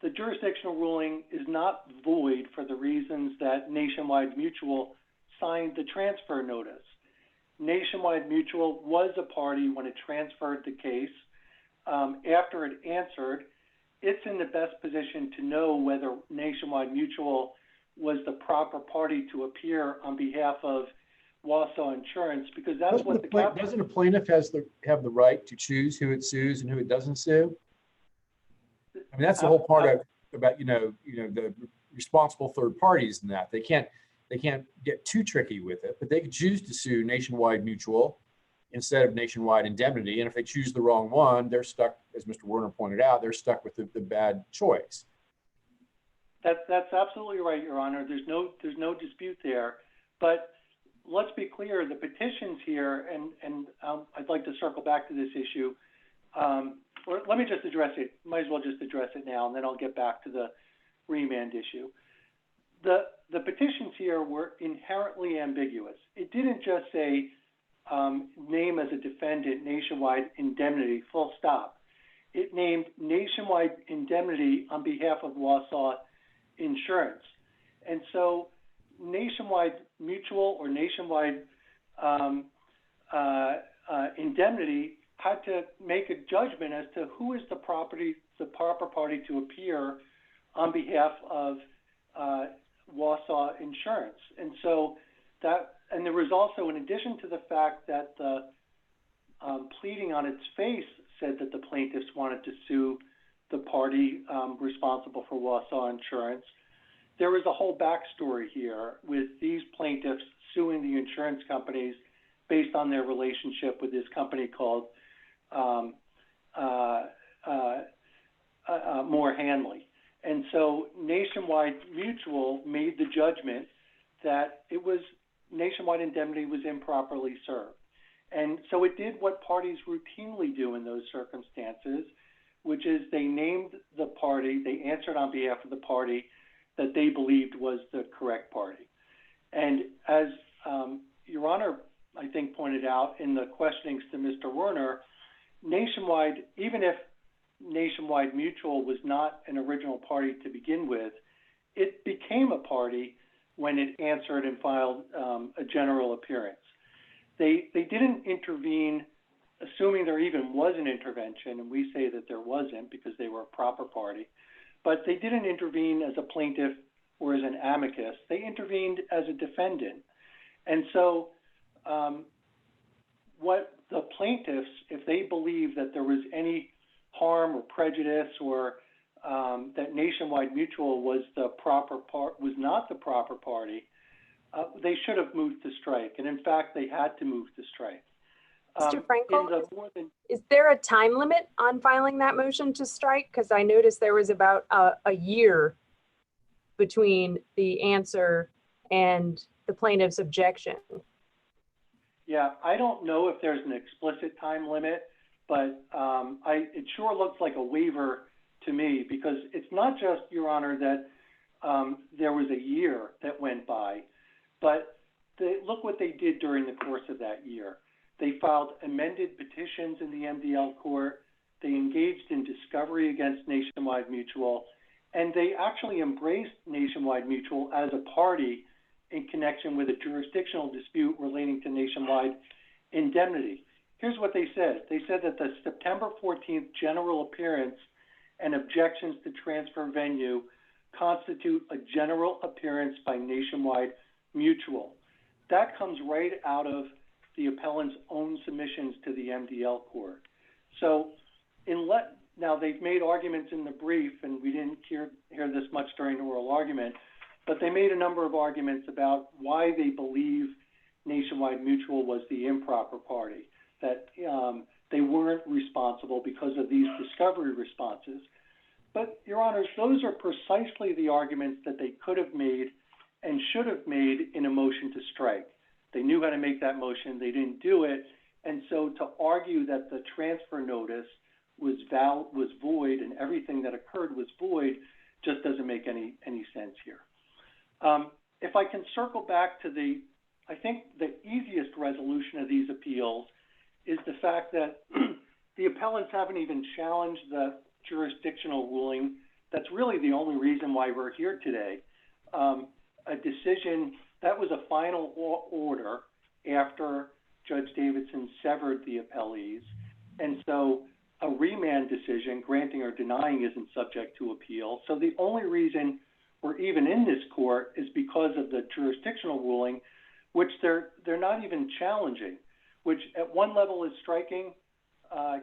the jurisdictional ruling is not void for the reasons that Nationwide Mutual signed the transfer notice. Nationwide Mutual was a party when it transferred the case. After it answered, it's in the best position to know whether Nationwide Mutual was the proper party to appear on behalf of Wausau Insurance, because that's what doesn't a plaintiff have the right to choose who it sues and who it doesn't sue? I mean, that's the whole part about the responsible third parties in that they can't get too tricky with it, but they could choose to sue Nationwide Mutual instead of Nationwide Indemnity, and if they choose the wrong one, they're stuck, as Mr. Werner pointed out, they're stuck with the bad choice. That's absolutely right, Your Honor. There's no dispute there, but let's be clear, the petitions here, and I'd like to circle back to this issue, or let me just address it. Might as well just address it now, and then I'll get back to the remand issue. The petitions here were inherently ambiguous. It didn't just say name as a defendant Nationwide Indemnity, full stop. It named Nationwide Indemnity on behalf of Wausau Insurance. And so Nationwide Mutual or Nationwide Indemnity had to make a judgment as to who is the proper party to appear on behalf of Wausau Insurance. And so and there was also, in addition to the fact that the pleading on its face said that the plaintiffs wanted to sue the party responsible for Wausau Insurance, there was a whole backstory here with these plaintiffs suing the insurance companies based on their relationship with this company called Moore Hanley. And so Nationwide Mutual made the judgment that it was Nationwide Indemnity was improperly served. And so it did what parties routinely do in those circumstances, which is they named the party, they answered on behalf of the party that they believed was the correct party. And as Your Honor, I think, pointed out in the questionings to Mr. Werner, Nationwide, even if Nationwide Mutual was not an original party to begin with, it became a party when it answered and filed a general appearance. They didn't intervene, assuming there even was an intervention, and we say that there wasn't because they were a proper party, but they didn't intervene as a plaintiff or as an amicus. They intervened as a defendant. And so what the plaintiffs, if they believe that there was any harm or prejudice or that Nationwide Mutual was not the proper party, they should have moved to strike. And in fact, they had to move to strike. Mr. Frankel, is there a time limit on filing that motion to strike? Because I noticed there was about a year between the answer and the plaintiff's objection. Yeah, I don't know if there's an explicit time limit, but it sure looks like a waiver to me, because it's not just, Your Honor, that there was a year that went by, but look what they did during the course of that year. They filed amended petitions in the MDL court. They engaged in discovery against Nationwide Mutual, and they actually embraced Nationwide Mutual as a party in connection with a jurisdictional dispute relating to Nationwide Indemnity. Here's what they said. They said that the September 14th general appearance and objections to transfer venue constitute a general appearance by Nationwide Mutual. That comes right out of the appellant's own submissions to the MDL court. So now they've made arguments in the brief, and we didn't hear this much during the oral argument, but they made a number of arguments about why they believe Nationwide Mutual was the improper party, that they weren't responsible because of these discovery responses. But, Your Honors, those are precisely the arguments that they could have made and should have made in a motion to strike. They knew how to make that motion. They didn't do it. And so to argue that the transfer notice was void and everything that occurred was void just doesn't make any sense here. If I can circle back to I think the easiest resolution of these appeals is the fact that the appellants haven't even challenged the jurisdictional ruling. That's really the only reason why we're here today. A decision that was a final order after Judge Davidson severed the appellees. And so a remand decision, granting or denying, isn't subject to appeal. So the only reason we're even in this court is because of the jurisdictional ruling, which they're not even challenging, which at one level is striking,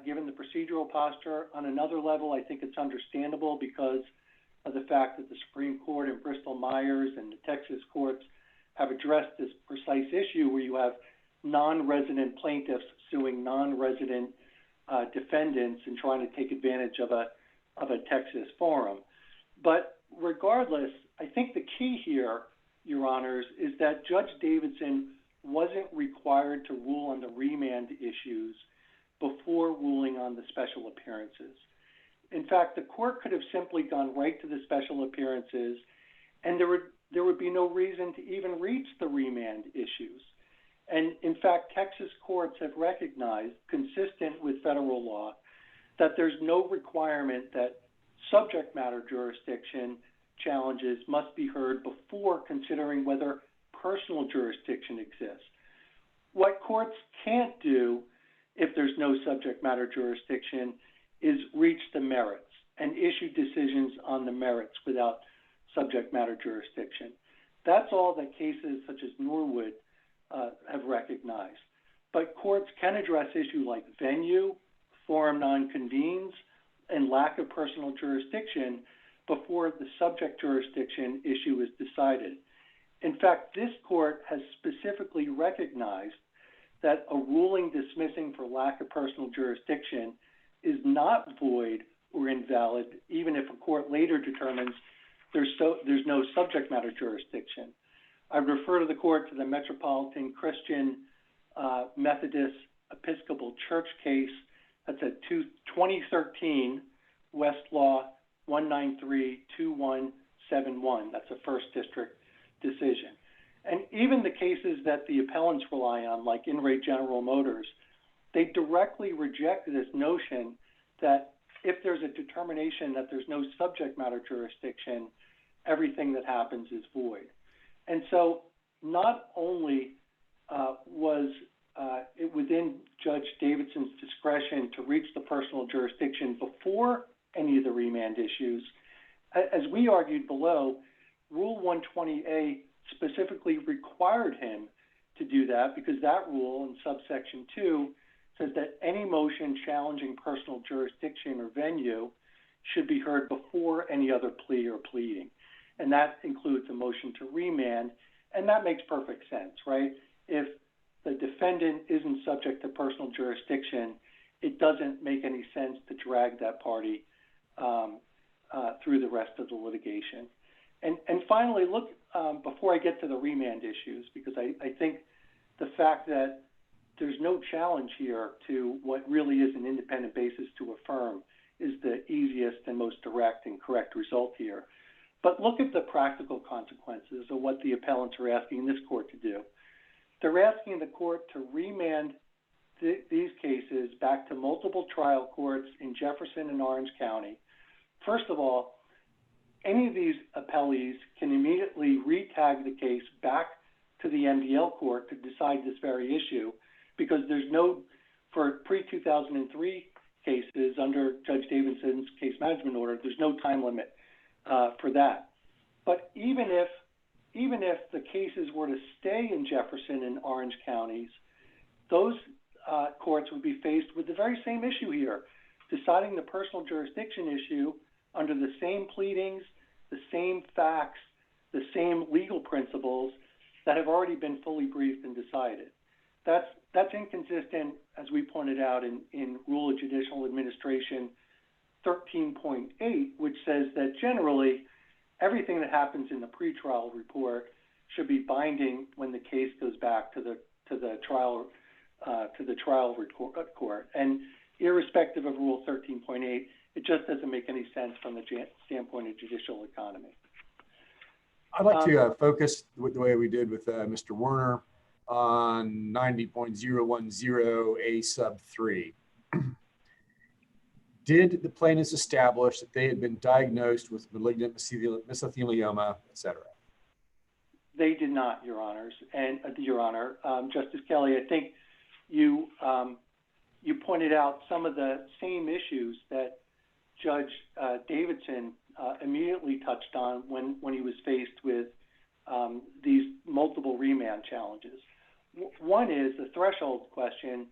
given the procedural posture. On another level, I think it's understandable because of the fact that the Supreme Court and Bristol-Myers and the Texas courts have addressed this precise issue where you have non-resident plaintiffs suing non-resident defendants and trying to take advantage of a Texas forum. But regardless, I think the key here, Your Honors, is that Judge Davidson wasn't required to rule on the remand issues before ruling on the special appearances. In fact, the court could have simply gone right to the special appearances, and there would be no reason to even reach the remand issues. And in fact, Texas courts have recognized, consistent with federal law, that there's no requirement that subject matter jurisdiction challenges must be heard before considering whether personal jurisdiction exists. What courts can't do if there's no subject matter jurisdiction, is reach the merits and issue decisions on the merits without subject matter jurisdiction. That's all that cases such as Norwood have recognized. But courts can address issues like venue, forum non-convenes, and lack of personal jurisdiction before the subject jurisdiction issue is decided. In fact, this court has specifically recognized that a ruling dismissing for lack of personal jurisdiction is not void or invalid, even if a court later determines there's no subject matter jurisdiction. I refer to the court to the Metropolitan Christian Methodist Episcopal Church case. That's a 2013 Westlaw 1932171. That's a first district decision. And even the cases that the appellants rely on, like In re General Motors, they directly reject this notion that if there's a determination that there's no subject matter jurisdiction, everything that happens is void. And so not only was it within Judge Davidson's discretion to reach the personal jurisdiction before any of the remand issues, as we argued below, Rule 120A specifically required him to do that because that rule in subsection 2 says that any motion challenging personal jurisdiction or venue should be heard before any other plea or pleading. And that includes a motion to remand, and that makes perfect sense, right? If the defendant isn't subject to personal jurisdiction, it doesn't make any sense to drag that party through the rest of the litigation. And finally, look, before I get to the remand issues, because I think the fact that there's no challenge here to what really is an independent basis to affirm is the easiest and most direct and correct result here. But look at the practical consequences of what the appellants are asking this court to do. They're asking the court to remand these cases back to multiple trial courts in Jefferson and Orange County. First of all, any of these appellees can immediately retag the case back to the MDL court to decide this very issue, because there's no, for pre-2003 cases under Judge Davidson's case management order, there's no time limit for that. But even if the cases were to stay in Jefferson and Orange counties, those courts would be faced with the very same issue here, deciding the personal jurisdiction issue under the same pleadings, the same facts, the same legal principles that have already been fully briefed and decided. That's inconsistent, as we pointed out in Rule of Judicial Administration 13.8, which says that generally everything that happens in the pretrial report should be binding when the case goes back to the trial court. And irrespective of Rule 13.8, it just doesn't make any sense from the standpoint of judicial economy. I'd like to focus with the way we did with Mr. Werner on 90.010 A sub 3. Did the plaintiffs establish that they had been diagnosed with malignant mesothelioma, et cetera? They did not, Your Honors. And Your Honor, Justice Kelly, I think you pointed out some of the same issues that Judge Davidson immediately touched on when he was faced with these multiple remand challenges. One is the threshold question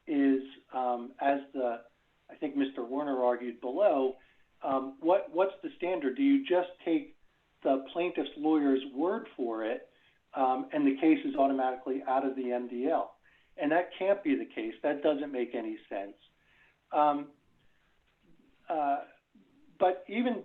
is, as I think Mr. Werner argued below, what's the standard? Do you just take the plaintiff's lawyer's word for it and the case is automatically out of the MDL? And that can't be the case. That doesn't make any sense. But even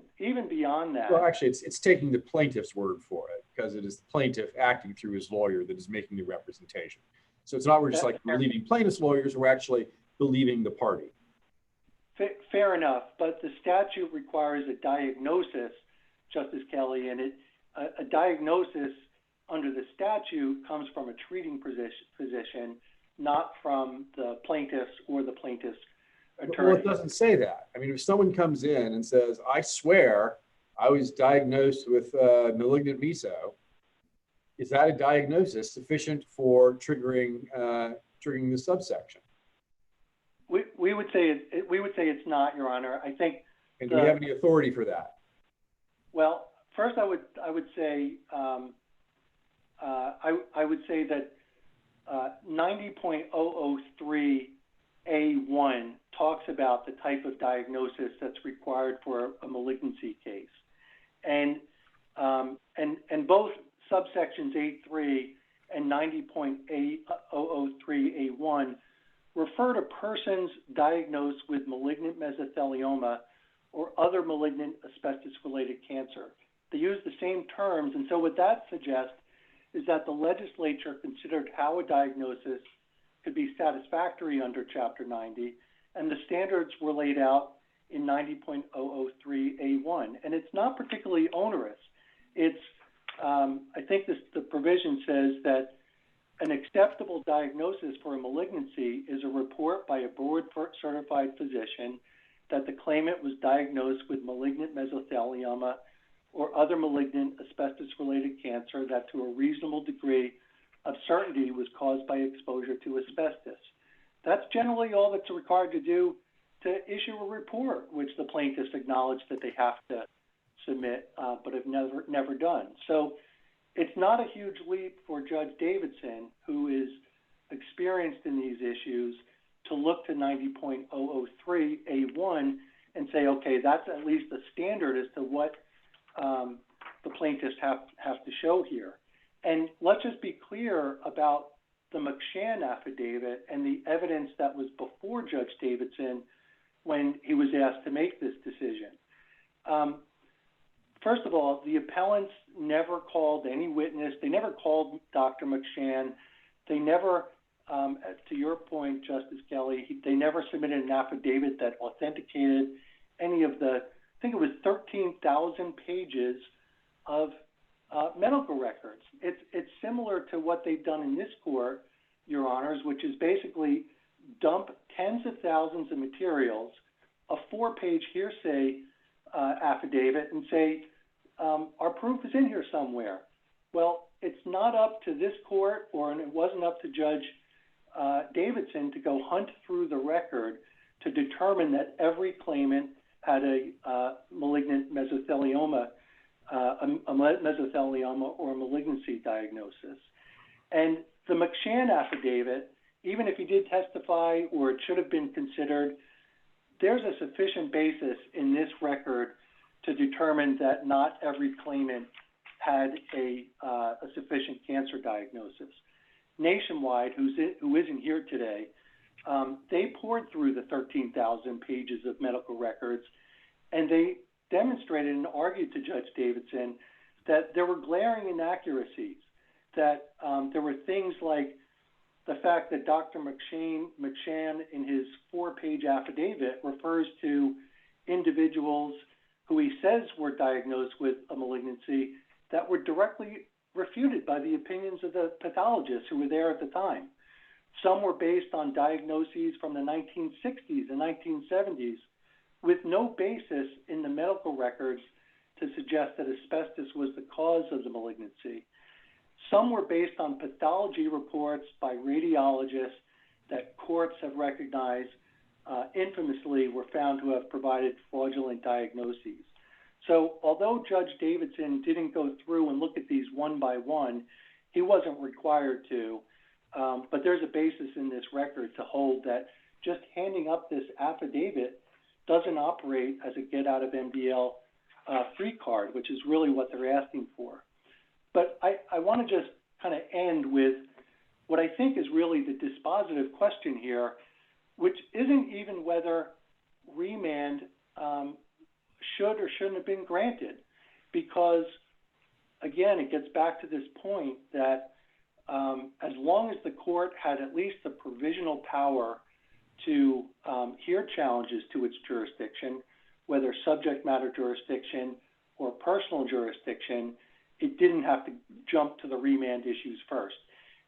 beyond that. Well, actually, it's taking the plaintiff's word for it, because it is the plaintiff acting through his lawyer that is making the representation. So it's not we're just like believing plaintiff's lawyers, we're actually believing the party. Fair enough, but the statute requires a diagnosis, Justice Kelly, and a diagnosis under the statute comes from a treating physician, not from the plaintiff's or the plaintiff's attorney. Well, it doesn't say that. I mean, if someone comes in and says, I swear I was diagnosed with malignant meso, is that a diagnosis sufficient for triggering the subsection? We would say it's not, Your Honor. I think. And do we have any authority for that? Well, first I would say I would say that 90.003A1 talks about the type of diagnosis that's required for a malignancy case, and both subsections 8.3 and 90.003A1 refer to persons diagnosed with malignant mesothelioma or other malignant asbestos-related cancer. They use the same terms, and so what that suggests is that the legislature considered how a diagnosis could be satisfactory under Chapter 90, and the standards were laid out in 90.003A1, and it's not particularly onerous. It's, I think the provision says that an acceptable diagnosis for a malignancy is a report by a board-certified physician that the claimant was diagnosed with malignant mesothelioma or other malignant asbestos-related cancer that to a reasonable degree of certainty was caused by exposure to asbestos. That's generally all that's required to do to issue a report, which the plaintiffs acknowledge that they have to submit, but have never done. So it's not a huge leap for Judge Davidson, who is experienced in these issues, to look to 90.003A1 and say, okay, that's at least a standard as to what the plaintiffs have to show here. And let's just be clear about the McShann affidavit and the evidence that was before Judge Davidson when he was asked to make this decision. First of all, the appellants never called any witness. They never called Dr. McShann. They never, to your point, Justice Kelly, they never submitted an affidavit that authenticated any of the, I think it was 13,000 pages of medical records. It's similar to what they've done in this court, Your Honors, which is basically dump tens of thousands of materials, a 4-page hearsay affidavit, and say, our proof is in here somewhere. Well, it's not up to this court, and it wasn't up to Judge Davidson to go hunt through the record to determine that every claimant had a malignant mesothelioma, or a malignancy diagnosis. And the McShann affidavit, even if he did testify or it should have been considered, there's a sufficient basis in this record to determine that not every claimant had a sufficient cancer diagnosis. Nationwide, who isn't here today, they poured through the 13,000 pages of medical records, and they demonstrated and argued to Judge Davidson that there were glaring inaccuracies, that there were things like the fact that Dr. McShann in his 4-page affidavit refers to individuals who he says were diagnosed with a malignancy that were directly refuted by the opinions of the pathologists who were there at the time. Some were based on diagnoses from the 1960s and 1970s with no basis in the medical records to suggest that asbestos was the cause of the malignancy. Some were based on pathology reports by radiologists that courts have recognized infamously were found to have provided fraudulent diagnoses. So although Judge Davidson didn't go through and look at these one by one, he wasn't required to, but there's a basis in this record to hold that just handing up this affidavit doesn't operate as a get out of MDL free card, which is really what they're asking for. But I want to just kind of end with what I think is really the dispositive question here, which isn't even whether remand should or shouldn't have been granted, because again, it gets back to this point that as long as the court had at least the provisional power to hear challenges to its jurisdiction, whether subject matter jurisdiction or personal jurisdiction, it didn't have to jump to the remand issues first.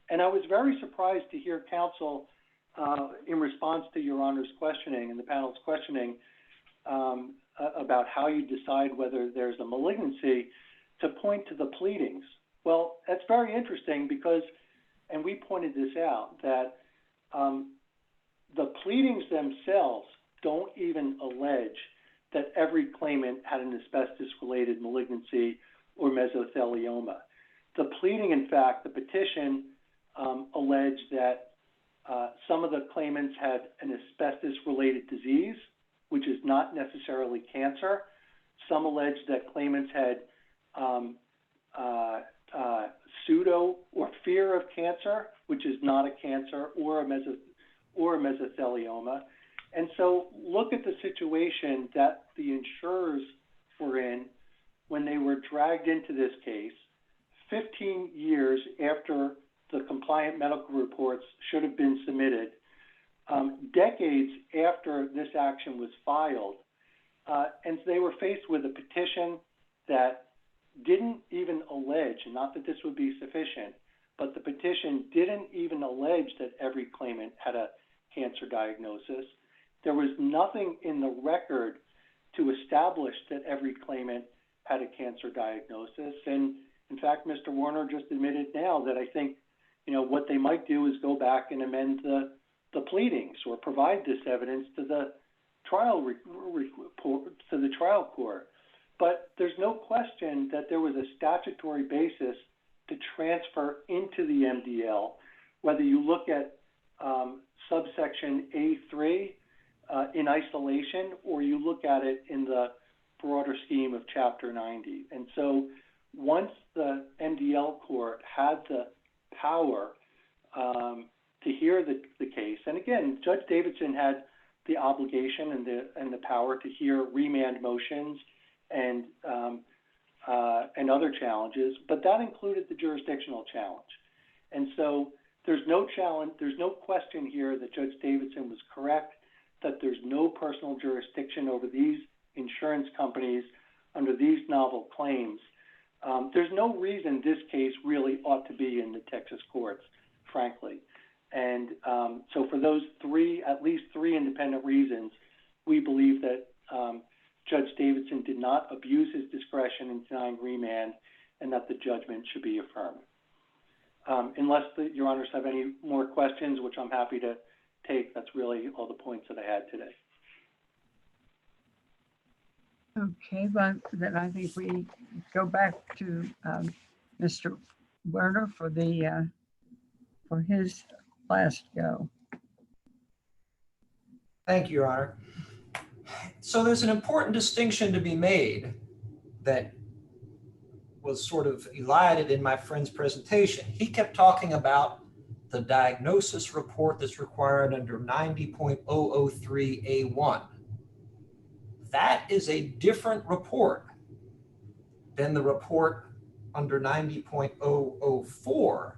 And I was very surprised to hear counsel in response to Your Honor's questioning and the panel's questioning about how you decide whether there's a malignancy to point to the pleadings. Well, that's very interesting because, and we pointed this out, that the pleadings themselves don't even allege that every claimant had an asbestos-related malignancy or mesothelioma. The pleading, in fact, the petition alleged that some of the claimants had an asbestos-related disease, which is not necessarily cancer. Some alleged that claimants had pseudo or fear of cancer, which is not a cancer, or a mesothelioma. And so look at the situation that the insurers were in when they were dragged into this case 15 years after the compliant medical reports should have been submitted, decades after this action was filed. And they were faced with a petition that didn't even allege, not that this would be sufficient, but the petition didn't even allege that every claimant had a cancer diagnosis. There was nothing in the record to establish that every claimant had a cancer diagnosis. And in fact, Mr. Warner just admitted now that I think, what they might do is go back and amend the pleadings or provide this evidence to the trial report, to the trial court. But there's no question that there was a statutory basis to transfer into the MDL, whether you look at subsection A3 in isolation, or you look at it in the broader scheme of Chapter 90. And so once the MDL court had the power to hear the case, and again, Judge Davidson had the obligation and the power to hear remand motions and other challenges, but that included the jurisdictional challenge. And so there's no challenge, there's no question here that Judge Davidson was correct, that there's no personal jurisdiction over these insurance companies under these novel claims. There's no reason this case really ought to be in the Texas courts, frankly. And so for those at least three independent reasons, we believe that Judge Davidson did not abuse his discretion in denying remand and that the judgment should be affirmed. Unless your honors have any more questions, which I'm happy to take, that's really all the points that I had today. Okay, but then I think we go back to Mr. Werner for his last go. Thank you, Your Honor. So there's an important distinction to be made that was sort of elided in my friend's presentation. He kept talking about the diagnosis report that's required under 90.003A1. That is a different report than the report under 90.004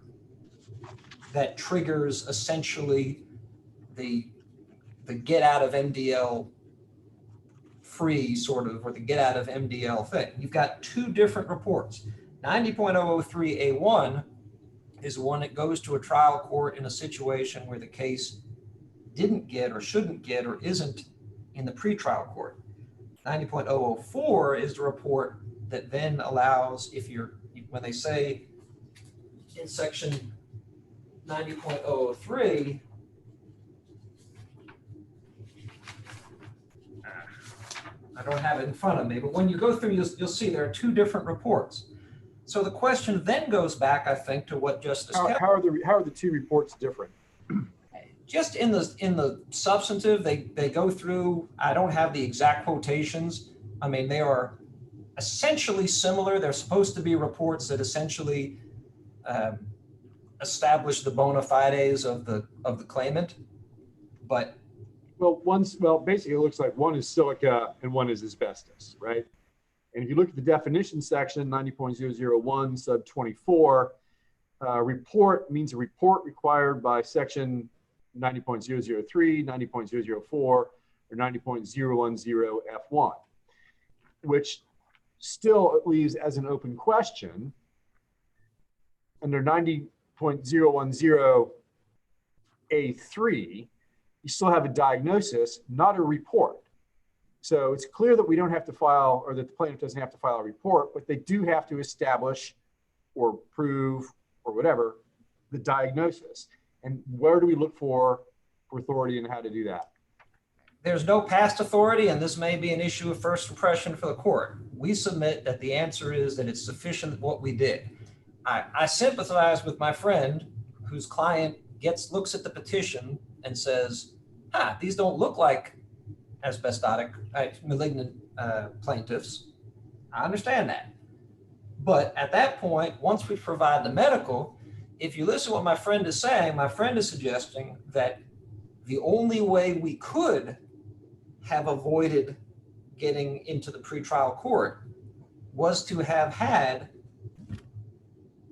that triggers essentially the get out of MDL free sort of, or the get out of MDL thing. You've got two different reports. 90.003A1 is one that goes to a trial court in a situation where the case didn't get or shouldn't get or isn't in the pretrial court. 90.004 is the report that then allows, when they say in section 90.003, I don't have it in front of me, but when you go through, you'll see there are two different reports. So the question then goes back, I think, to what Justice Kelly. How are the two reports different? Just in the substantive, they go through. I don't have the exact quotations. I mean, they are essentially similar. They're supposed to be reports that essentially establish the bona fides of the claimant, but. Well, basically it looks like one is silica and one is asbestos, right? And if you look at the definition section, 90.001 sub 24, report means a report required by section 90.003, 90.004, or 90.010 F1, which still leaves as an open question under 90.010 A3, you still have a diagnosis, not a report. So it's clear that we don't have to file, or that the plaintiff doesn't have to file a report, but they do have to establish or prove or whatever the diagnosis. And where do we look for for authority and how to do that? There's no past authority, and this may be an issue of first impression for the court. We submit that the answer is that it's sufficient what we did. I sympathize with my friend whose client looks at the petition and says, these don't look like asbestotic, malignant plaintiffs. I understand that. But at that point, once we provide the medical, if you listen to what my friend is saying, my friend is suggesting that the only way we could have avoided getting into the pretrial court was to have had,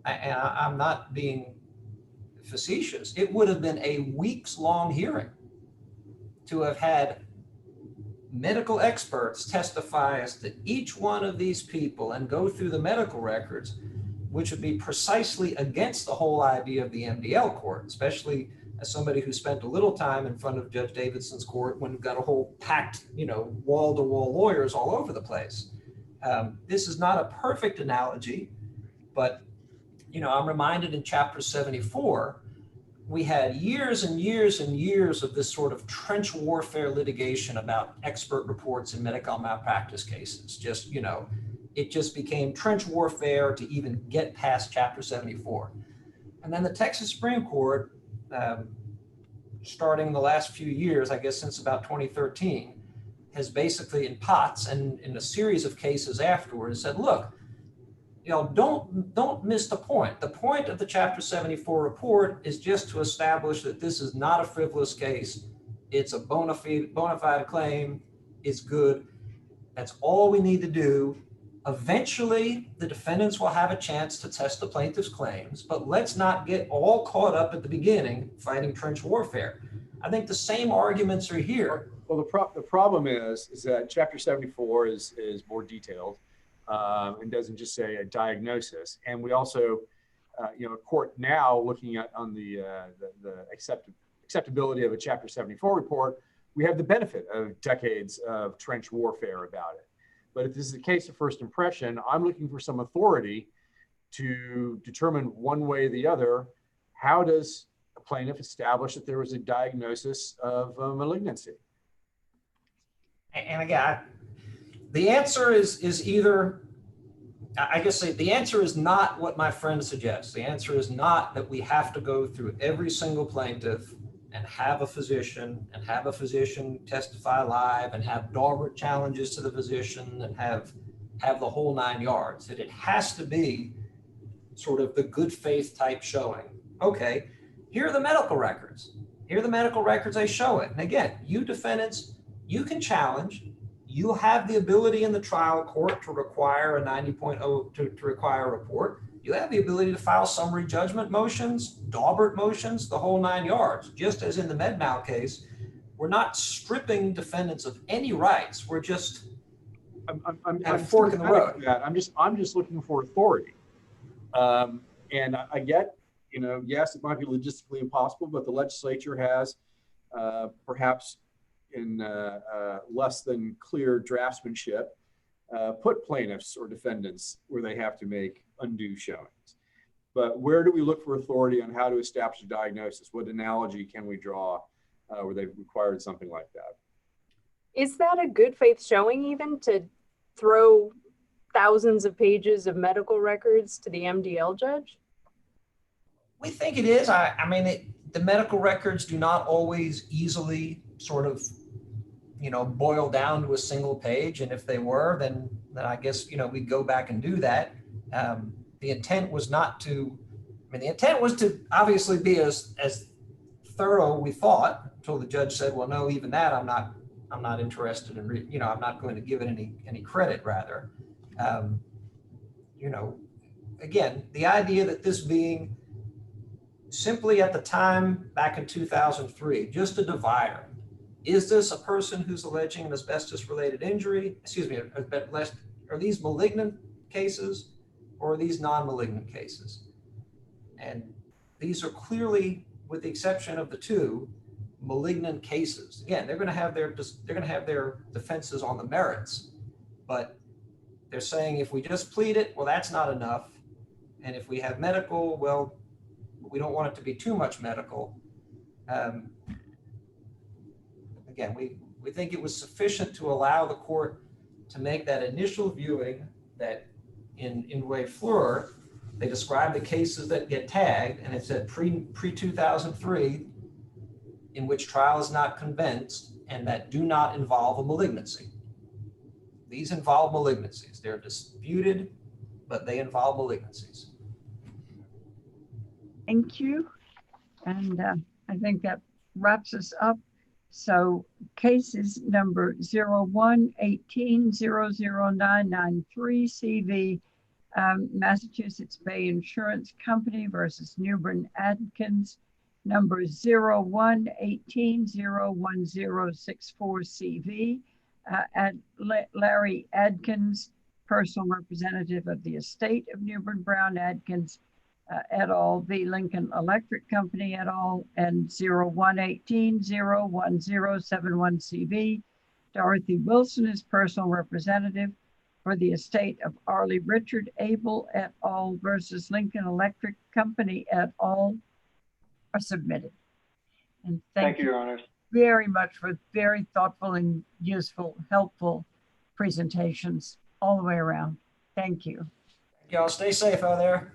and I'm not being facetious, it would have been a weeks-long hearing to have had medical experts testify as to each one of these people and go through the medical records, which would be precisely against the whole idea of the MDL court, especially as somebody who spent a little time in front of Judge Davidson's court when we've got a whole packed, wall-to-wall lawyers all over the place. This is not a perfect analogy, but, I'm reminded in Chapter 74, we had years and years and years of this sort of trench warfare litigation about expert reports in medical malpractice cases. It just became trench warfare to even get past Chapter 74. And then the Texas Supreme Court, starting in the last few years, I guess since about 2013, has basically in pots and in a series of cases afterwards said, look, don't miss the point. The point of the Chapter 74 report is just to establish that this is not a frivolous case. It's a bona fide claim. It's good. That's all we need to do. Eventually, the defendants will have a chance to test the plaintiff's claims, but let's not get all caught up at the beginning fighting trench warfare. I think the same arguments are here. Well, the problem is that Chapter 74 is more detailed and doesn't just say a diagnosis. And we also, a court now looking at on the acceptability of a Chapter 74 report, we have the benefit of decades of trench warfare about it. But if this is a case of first impression, I'm looking for some authority to determine one way or the other, how does a plaintiff establish that there was a diagnosis of malignancy? And again, the answer is either, I guess the answer is not what my friend suggests. The answer is not that we have to go through every single plaintiff and have a physician testify live and have Daubert challenges to the physician and have the whole 9 yards. That it has to be sort of the good faith type showing. Okay, here are the medical records. Here are the medical records, they show it. And again, you defendants, you can challenge. You have the ability in the trial court to require a 90.0 to require a report. You have the ability to file summary judgment motions, Daubert motions, the whole 9 yards. Just as in the MedMal case, we're not stripping defendants of any rights. We're just at a fork in the road. I'm just looking for authority. And I get, yes, it might be logistically impossible, but the legislature has perhaps in less than clear draftsmanship, put plaintiffs or defendants where they have to make undue showings. But where do we look for authority on how to establish a diagnosis? What analogy can we draw where they've required something like that? Is that a good faith showing even to throw thousands of pages of medical records to the MDL judge? We think it is. The medical records do not always easily sort of, boil down to a single page. And if they were, then I guess, we'd go back and do that. The intent was the intent was to obviously be as thorough, we thought, until the judge said, well, no, even that I'm not interested in, I'm not going to give it any credit rather. Again, the idea that this being simply at the time back in 2003, just a divider. Is this a person who's alleging an asbestos-related injury? Are these malignant cases or are these non-malignant cases? And these are clearly, with the exception of the two, malignant cases. Again, they're going to have their defenses on the merits, but they're saying if we just plead it, well, that's not enough. And if we have medical, well, we don't want it to be too much medical. again, we think it was sufficient to allow the court to make that initial viewing that in Way Fleur, they describe the cases that get tagged, and it said pre-2003, in which trial is not commenced and that do not involve a malignancy. These involve malignancies. They're disputed, but they involve malignancies. Thank you. And I think that wraps us up. So cases number 01-18-00993 CV, Massachusetts Bay Insurance Company versus Newbern Adkins, number 01-18-01064 CV, Larry Adkins, personal representative of the estate of Newbern Brown Adkins, et al. V. Lincoln Electric Company et al. And 01-18-01071 CV, Dorothy Wilson is personal representative for the estate of Arlie Richard Abel et al. Versus Lincoln Electric Company et al. Are submitted. And Thank you, Your Honors. very much for very thoughtful and useful, helpful presentations all the way around. Thank you. Y'all stay safe out there.